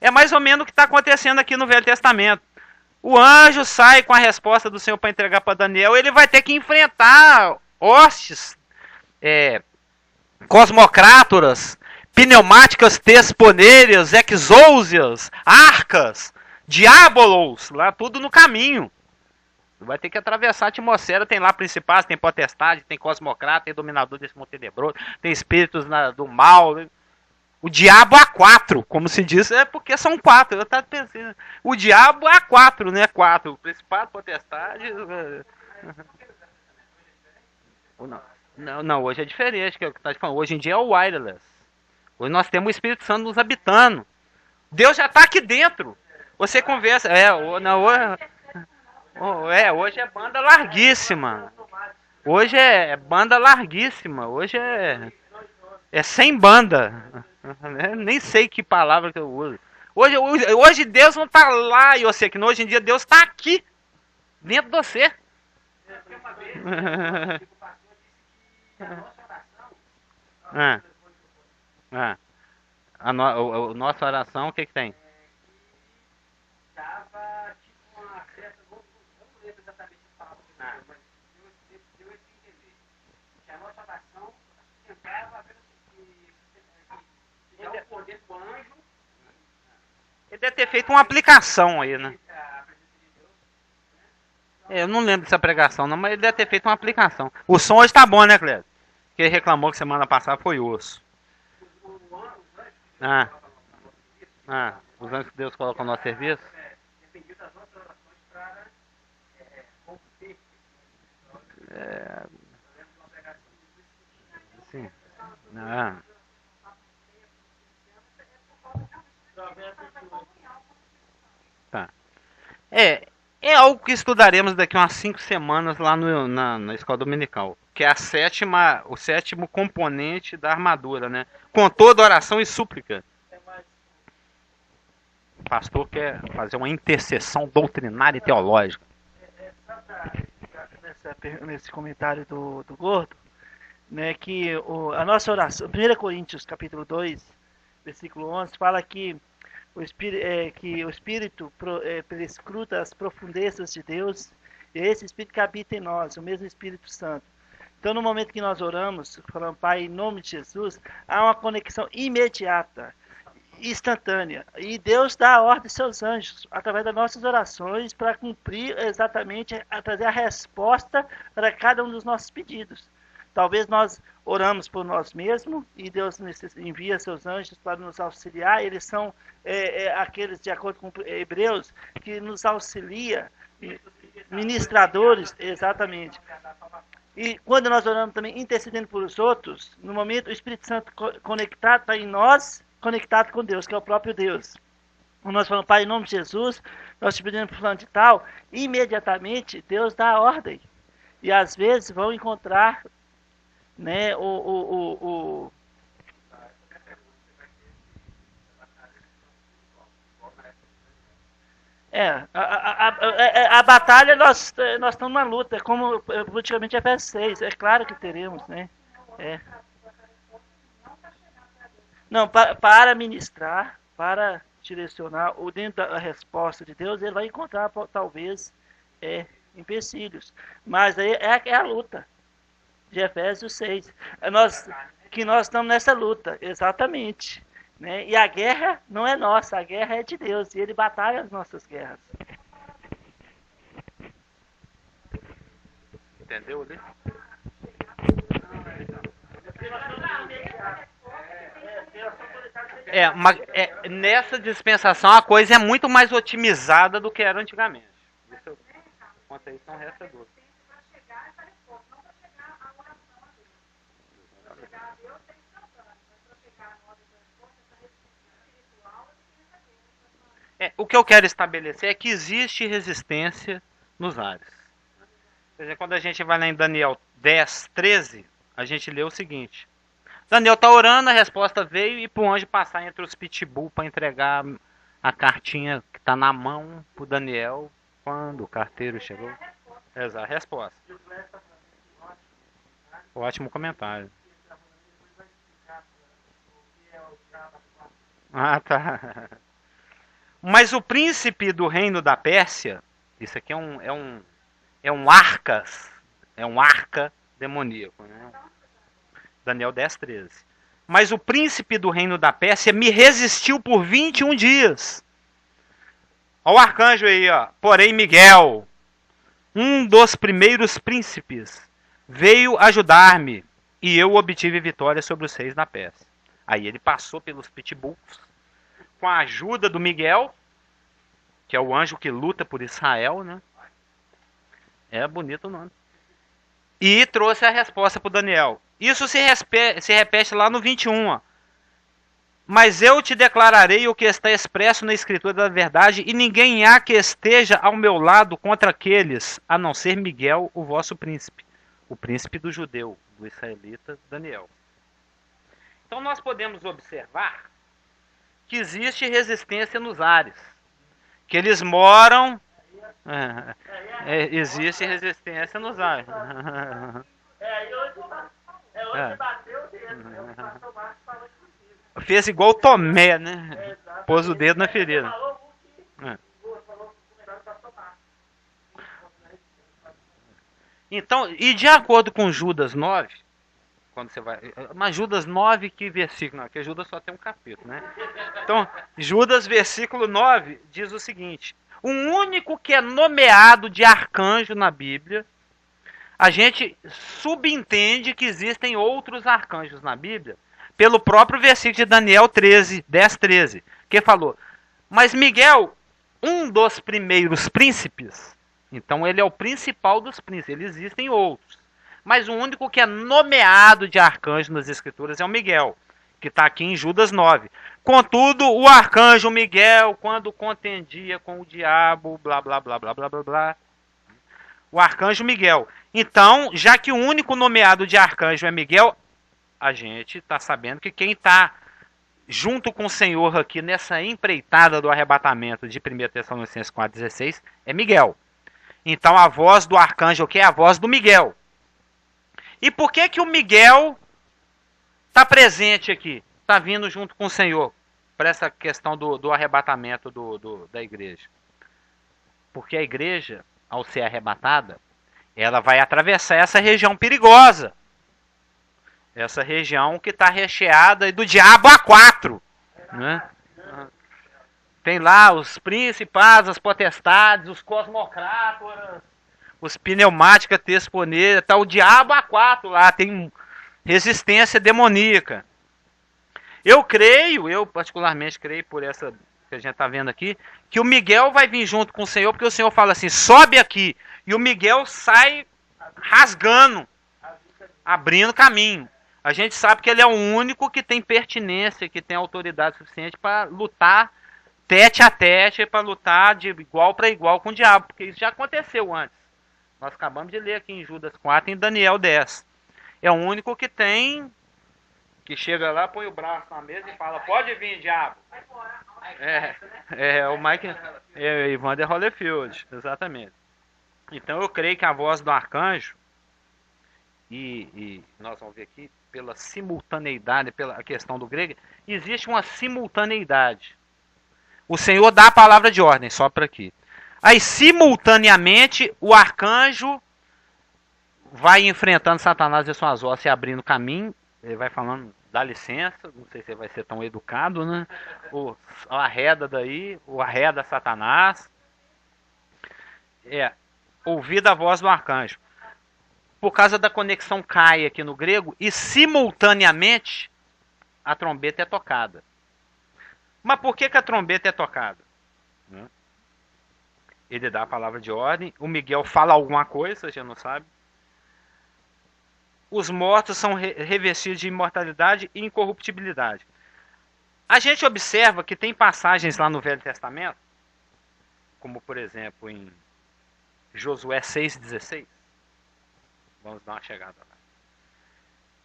É mais ou menos o que está acontecendo aqui no Velho Testamento. O anjo sai com a resposta do Senhor para entregar para Daniel. Ele vai ter que enfrentar hostes, cosmocrátoras, pneumáticas tesponêrias, exousias, arcas, diabolos, lá tudo no caminho. Vai ter que atravessar a atmosfera. Tem lá principais, tem potestade, tem cosmocrata, tem dominador desse mundo tenebroso, tem espíritos do mal. O diabo A4, como se diz, é porque são 4. Eu estava pensando. O diabo A4, né? 4. O principado, potestade. Não, hoje é diferente. Que é o que tá falando. Hoje em dia é o wireless. Hoje nós temos o Espírito Santo nos habitando. Deus já está aqui dentro. Você conversa. Hoje é banda larguíssima. Hoje é banda larguíssima. Hoje é sem banda. Nem sei que palavra que eu uso. Hoje Deus não está lá, e você que hoje em dia Deus está aqui, dentro de você. A nossa oração, o que tem? Ele deve ter feito uma aplicação aí, né? Eu não lembro dessa pregação, não, mas ele deve ter feito uma aplicação. O som hoje tá bom, né, Cleber? Quem reclamou que semana passada foi osso. Os anjos que Deus colocou no nosso serviço? Sim. Tá. É algo que estudaremos daqui a umas 5 semanas lá na escola dominical. Que é o sétimo componente da armadura, né? Com toda oração e súplica. O pastor quer fazer uma intercessão doutrinária e teológica. Nesse comentário do Gordo, né, que a nossa oração, 1 Coríntios capítulo 2, versículo 11, fala que o Espírito perscruta as profundezas de Deus, e é esse Espírito que habita em nós, o mesmo Espírito Santo. Então, no momento que nós oramos, falando, Pai, em nome de Jesus, há uma conexão imediata, instantânea. E Deus dá a ordem aos seus anjos, através das nossas orações, para cumprir exatamente, trazer a resposta para cada um dos nossos pedidos. Talvez nós oramos por nós mesmos e Deus envia seus anjos para nos auxiliar. Eles são aqueles, de acordo com Hebreus, que nos auxilia, ministradores, exatamente. E quando nós oramos também, intercedendo por os outros, no momento o Espírito Santo conectado está em nós, conectado com Deus, que é o próprio Deus. Quando nós falamos, Pai, em nome de Jesus, nós te pedimos por fulano de tal, imediatamente Deus dá a ordem. E às vezes vão encontrar, né, a batalha, nós estamos numa luta, como praticamente Efésios 6, é claro que teremos, né? Não, para ministrar, para direcionar, ou dentro da resposta de Deus, ele vai encontrar talvez empecilhos. Mas aí é a luta de Efésios 6. Nós estamos nessa luta, exatamente. Né? E a guerra não é nossa, a guerra é de Deus. E Ele batalha as nossas guerras. Entendeu, né? Mas nessa dispensação a coisa é muito mais otimizada do que era antigamente. Isso, quanto a isso, não resta dúvida. O que eu quero estabelecer é que existe resistência nos ares. Por exemplo, quando a gente vai lá em Daniel 10, 13, a gente lê o seguinte. Daniel está orando, a resposta veio e para o anjo passar entre os pitbull para entregar a cartinha que está na mão para o Daniel quando o carteiro chegou. Exato, a resposta. Ótimo comentário. Ah, tá. Mas o príncipe do reino da Pérsia, isso aqui é um arca demoníaco, né? Daniel 10, 13. Mas o príncipe do reino da Pérsia me resistiu por 21 dias. Olha o arcanjo aí, ó. Porém, Miguel, um dos primeiros príncipes, veio ajudar-me e eu obtive vitória sobre os reis da Pérsia. Aí ele passou pelos pitbulls com a ajuda do Miguel, que é o anjo que luta por Israel, né? É bonito o nome. E trouxe a resposta para o Daniel. Isso se repete lá no 21. Ó. Mas eu te declararei o que está expresso na escritura da verdade, e ninguém há que esteja ao meu lado contra aqueles, a não ser Miguel, o vosso príncipe. O príncipe do judeu, do israelita Daniel. Então nós podemos observar que existe resistência nos ares. Que eles moram... existe resistência nos ares. Fez igual o Tomé, né? Pôs o dedo na ferida. Então, e de acordo com Judas 9, quando você vai. Mas Judas 9, que versículo? Não, porque Judas só tem um capítulo, né? Então, Judas, versículo 9, diz o seguinte: o único que é nomeado de arcanjo na Bíblia, a gente subentende que existem outros arcanjos na Bíblia, pelo próprio versículo de Daniel 13, 10, 13, que falou, mas Miguel, um dos primeiros príncipes, então ele é o principal dos príncipes, existem outros, mas o único que é nomeado de arcanjo nas escrituras é o Miguel, que está aqui em Judas 9. Contudo, o arcanjo Miguel, quando contendia com o diabo, blá, blá, blá, blá, blá, blá, blá, o arcanjo Miguel. Então, já que o único nomeado de arcanjo é Miguel, a gente está sabendo que quem está junto com o Senhor aqui nessa empreitada do arrebatamento de 1 Tessalonicenses 4,16 é Miguel. Então, a voz do arcanjo aqui é a voz do Miguel. E por que o Miguel está presente aqui? Está vindo junto com o Senhor para essa questão do arrebatamento da igreja? Porque a igreja, ao ser arrebatada, ela vai atravessar essa região perigosa. Essa região que está recheada do diabo A4. Né? Tem lá os principais, as potestades, os cosmocrátoras, os pneumática tesponeira, tá o diabo A4 lá, tem resistência demoníaca. Eu particularmente creio por essa que a gente está vendo aqui, que o Miguel vai vir junto com o Senhor, porque o Senhor fala assim, sobe aqui, e o Miguel sai rasgando, abrindo caminho. A gente sabe que ele é o único que tem pertinência, que tem autoridade suficiente para lutar tete a tete, para lutar de igual para igual com o diabo, porque isso já aconteceu antes. Nós acabamos de ler aqui em Judas 4 e em Daniel 10. É o único que tem, que chega lá, põe o braço na mesa e fala, pode vir, diabo. O Mike, Evander Holyfield, exatamente. Então eu creio que a voz do arcanjo, e nós vamos ver aqui, pela simultaneidade, pela questão do grego, existe uma simultaneidade. O Senhor dá a palavra de ordem, sopra aqui. Aí, simultaneamente, o arcanjo vai enfrentando Satanás e suas hostes e abrindo caminho. Ele vai falando, dá licença, não sei se ele vai ser tão educado, né? O arreda daí, o arreda Satanás. Ouvida a voz do arcanjo. Por causa da conexão cai aqui no grego, e simultaneamente a trombeta é tocada. Mas por que a trombeta é tocada? Ele dá a palavra de ordem, o Miguel fala alguma coisa, a gente não sabe. Os mortos são revestidos de imortalidade e incorruptibilidade. A gente observa que tem passagens lá no Velho Testamento, como por exemplo em Josué 6,16. Vamos dar uma chegada lá.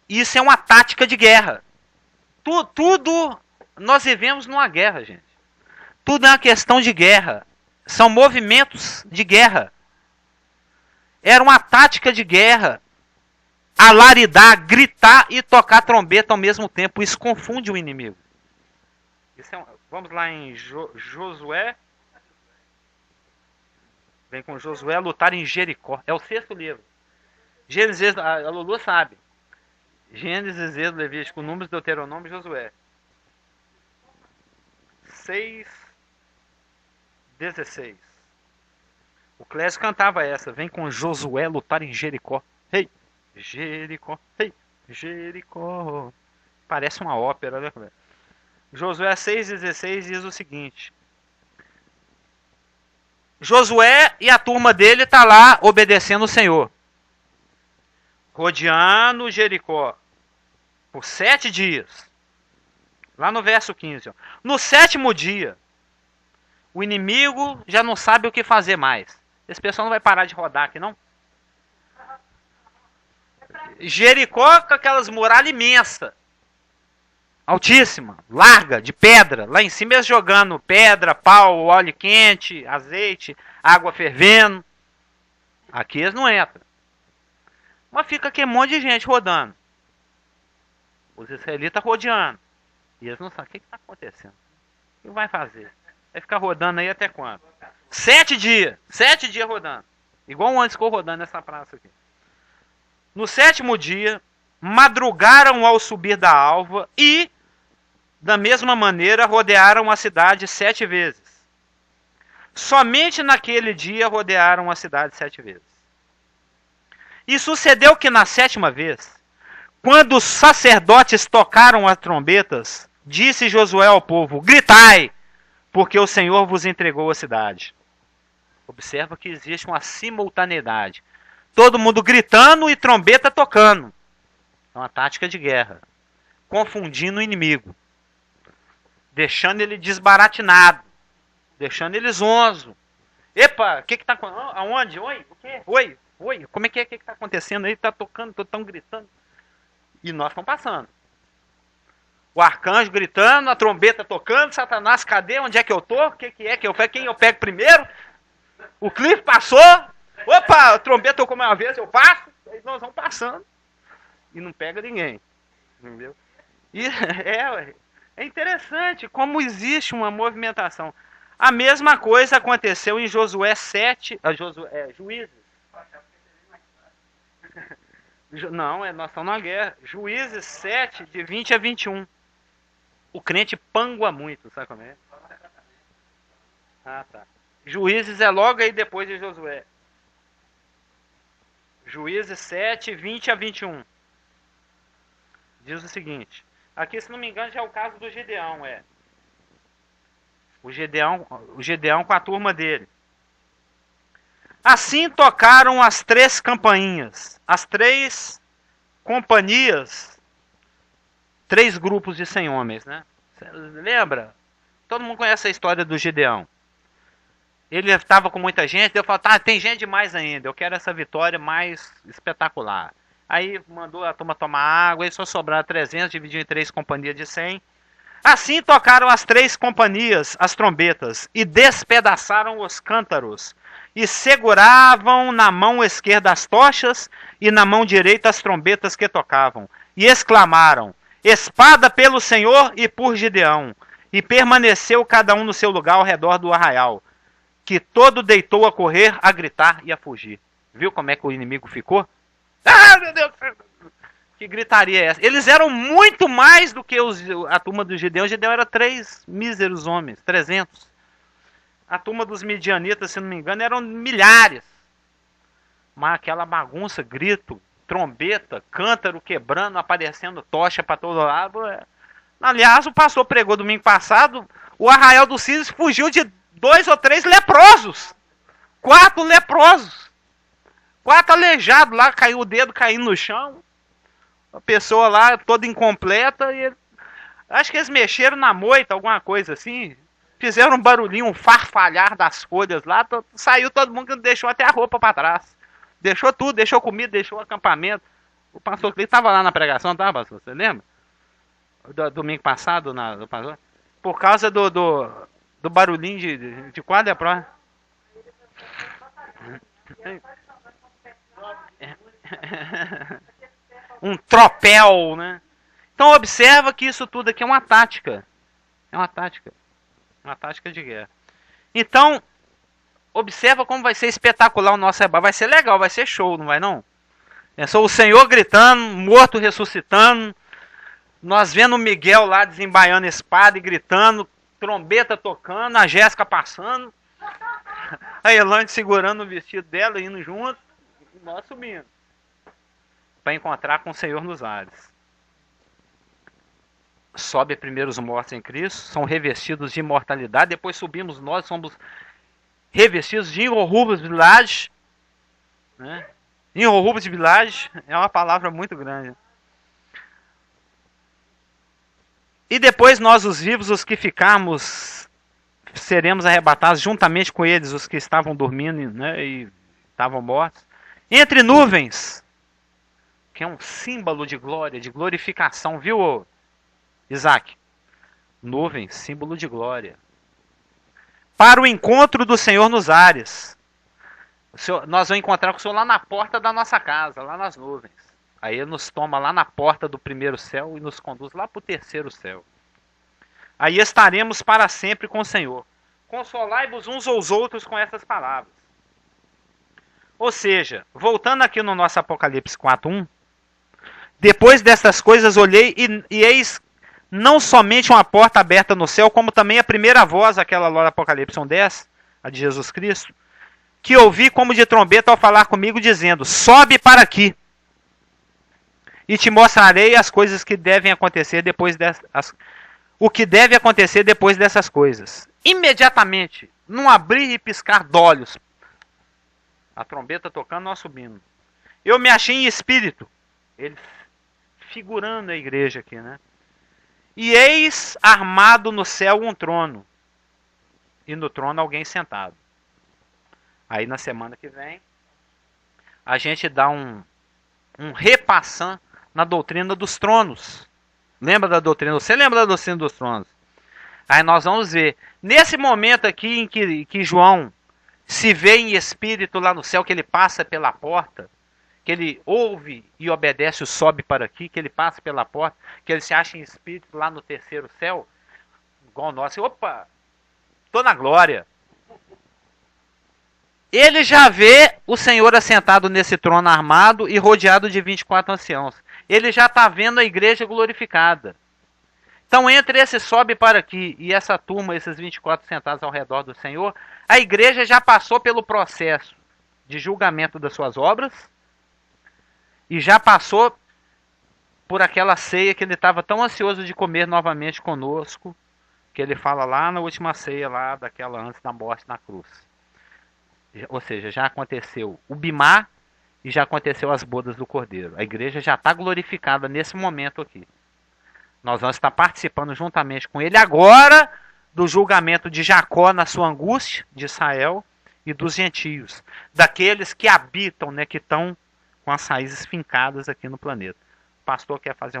Isso é uma tática de guerra. Tudo nós vivemos numa guerra, gente. Tudo é uma questão de guerra. São movimentos de guerra. Era uma tática de guerra. Alaridar, gritar e tocar trombeta ao mesmo tempo. Isso confunde o inimigo. Vamos lá em Josué. Vem com Josué lutar em Jericó. É o 6º livro. Gênesis, a Lulu sabe. Gênesis, Êxodo, Levítico, Números, Deuteronômio e Josué. 6:16. O Clésio cantava essa. Vem com Josué lutar em Jericó. Ei, Jericó, ei, Jericó. Parece uma ópera, né? Josué 6:16 diz o seguinte. Josué e a turma dele tá lá obedecendo o Senhor. Rodeando Jericó por 7 dias. Lá no verso 15. Ó. No 7º dia, o inimigo já não sabe o que fazer mais. Esse pessoal não vai parar de rodar aqui, não? Jericó com aquelas muralhas imensas. Altíssima, larga, de pedra. Lá em cima eles jogando pedra, pau, óleo quente, azeite, água fervendo. Aqui eles não entram. Mas fica aqui um monte de gente rodando. Os israelitas rodeando. E eles não sabem o que está acontecendo. O que vai fazer? Vai ficar rodando aí até quando? 7 dias. 7 dias rodando. Igual antes ficou rodando nessa praça aqui. No 7º dia, madrugaram ao subir da alva e, da mesma maneira, rodearam a cidade 7 vezes. Somente naquele dia rodearam a cidade 7 vezes. E sucedeu que na 7ª vez, quando os sacerdotes tocaram as trombetas, disse Josué ao povo, gritai, porque o Senhor vos entregou a cidade. Observa que existe uma simultaneidade. Todo mundo gritando e trombeta tocando. É uma tática de guerra. Confundindo o inimigo. Deixando ele desbaratinado. Deixando ele zonzo. Epa, o que está acontecendo? Aonde? Oi? O quê? Oi? Oi? Como é que está acontecendo aí? Está tocando, estão gritando. E nós estamos passando. O arcanjo gritando, a trombeta tocando, Satanás, cadê? Onde é que eu tô? O que é que eu pego? Quem eu pego primeiro? O Cliff passou. Opa, a trombeta tocou uma vez, eu passo. Aí nós vamos passando. E não pega ninguém. Entendeu? E é interessante como existe uma movimentação. A mesma coisa aconteceu em Josué 7. Juízes. Não, nós estamos na guerra. Juízes 7, de 20 a 21. O crente pangua muito, sabe como é? Ah, tá. Juízes é logo aí depois de Josué. Juízes 7, 20 a 21. Diz o seguinte. Aqui, se não me engano, já é o caso do Gideão, O Gideão com a turma dele. Assim tocaram as 3 campainhas. As 3 companhias. 3 grupos de 100 homens, né? Lembra? Todo mundo conhece a história do Gideão. Ele estava com muita gente, eu falei, tá, tem gente demais ainda, eu quero essa vitória mais espetacular. Aí mandou a turma tomar água, e só sobraram 300, dividiu em 3 companhias de 100. Assim tocaram as 3 companhias, as trombetas, e despedaçaram os cântaros, e seguravam na mão esquerda as tochas, e na mão direita as trombetas que tocavam, e exclamaram, espada pelo Senhor e por Gideão. E permaneceu cada um no seu lugar ao redor do arraial, que todo deitou a correr, a gritar e a fugir. Viu como é que o inimigo ficou? Ah, meu Deus! Que gritaria é essa? Eles eram muito mais do que a turma do Gideão. O Gideão era 3 míseros homens, 300. A turma dos midianitas, se não me engano, eram milhares. Mas aquela bagunça, grito, trombeta, cântaro quebrando, aparecendo tocha para todo lado. Aliás, o pastor pregou domingo passado, o arraial dos Círios fugiu de 2 ou 3 leprosos. 4 leprosos. 4 aleijados lá, caiu o dedo caindo no chão. A pessoa lá toda incompleta. E acho que eles mexeram na moita, alguma coisa assim. Fizeram um barulhinho, um farfalhar das folhas lá. Saiu todo mundo, deixou até a roupa para trás. Deixou tudo, deixou comida, deixou o acampamento. O pastor Cleiton estava lá na pregação, tá, pastor? Você lembra? Domingo passado, do pastor? Por causa do barulhinho de quadra pró. Um tropel, né? Então observa que isso tudo aqui é uma tática. É uma tática. Uma tática de guerra. Então, observa como vai ser espetacular o nosso rebanho. Vai ser legal, vai ser show, não vai não? É só o Senhor gritando, morto ressuscitando. Nós vendo o Miguel lá desembaiando espada e gritando, trombeta tocando, a Jéssica passando, a Elane segurando o vestido dela, indo junto, e nós subindo, para encontrar com o Senhor nos ares. Sobe primeiro os mortos em Cristo, são revestidos de imortalidade, depois subimos nós, somos revestidos de incorruptos village, né? Incorruptos village é uma palavra muito grande. E depois nós, os vivos, os que ficarmos, seremos arrebatados juntamente com eles, os que estavam dormindo, né, e estavam mortos. Entre nuvens, que é um símbolo de glória, de glorificação, viu, Isaac? Nuvens, símbolo de glória. Para o encontro do Senhor nos ares. Nós vamos encontrar com o Senhor lá na porta da nossa casa, lá nas nuvens. Aí ele nos toma lá na porta do primeiro céu e nos conduz lá para o terceiro céu. Aí estaremos para sempre com o Senhor. Consolai-vos uns aos outros com essas palavras. Ou seja, voltando aqui no nosso Apocalipse 4:1, depois dessas coisas olhei e eis não somente uma porta aberta no céu, como também a primeira voz, aquela lá do Apocalipse 1:10, a de Jesus Cristo, que ouvi como de trombeta ao falar comigo, dizendo: sobe para aqui, e te mostrarei as coisas que devem acontecer depois o que deve acontecer depois dessas coisas. Imediatamente, num abrir e piscar de olhos, a trombeta tocando, nós subindo. Eu me achei em espírito, ele figurando a igreja aqui, né? E eis armado no céu um trono, e no trono alguém sentado. Aí na semana que vem, a gente dá um repassão na doutrina dos tronos. Lembra da doutrina? Você lembra da doutrina dos tronos? Aí nós vamos ver. Nesse momento aqui em que João se vê em espírito lá no céu, que ele passa pela porta, que ele ouve e obedece o sobe para aqui, que ele passa pela porta, que ele se acha em espírito lá no terceiro céu, igual nós. Opa, estou na glória. Ele já vê o Senhor assentado nesse trono armado e rodeado de 24 anciãos. Ele já está vendo a igreja glorificada. Então, entre esse sobe para aqui e essa turma, esses 24 sentados ao redor do Senhor, a igreja já passou pelo processo de julgamento das suas obras e já passou por aquela ceia que ele estava tão ansioso de comer novamente conosco, que ele fala lá na última ceia, lá daquela antes da morte na cruz. Ou seja, já aconteceu o bimá e já aconteceu as bodas do Cordeiro. A igreja já está glorificada nesse momento aqui. Nós vamos estar participando juntamente com ele agora do julgamento de Jacó na sua angústia, de Israel, e dos gentios, daqueles que habitam, né, que estão com as raízes fincadas aqui no planeta. O pastor quer fazer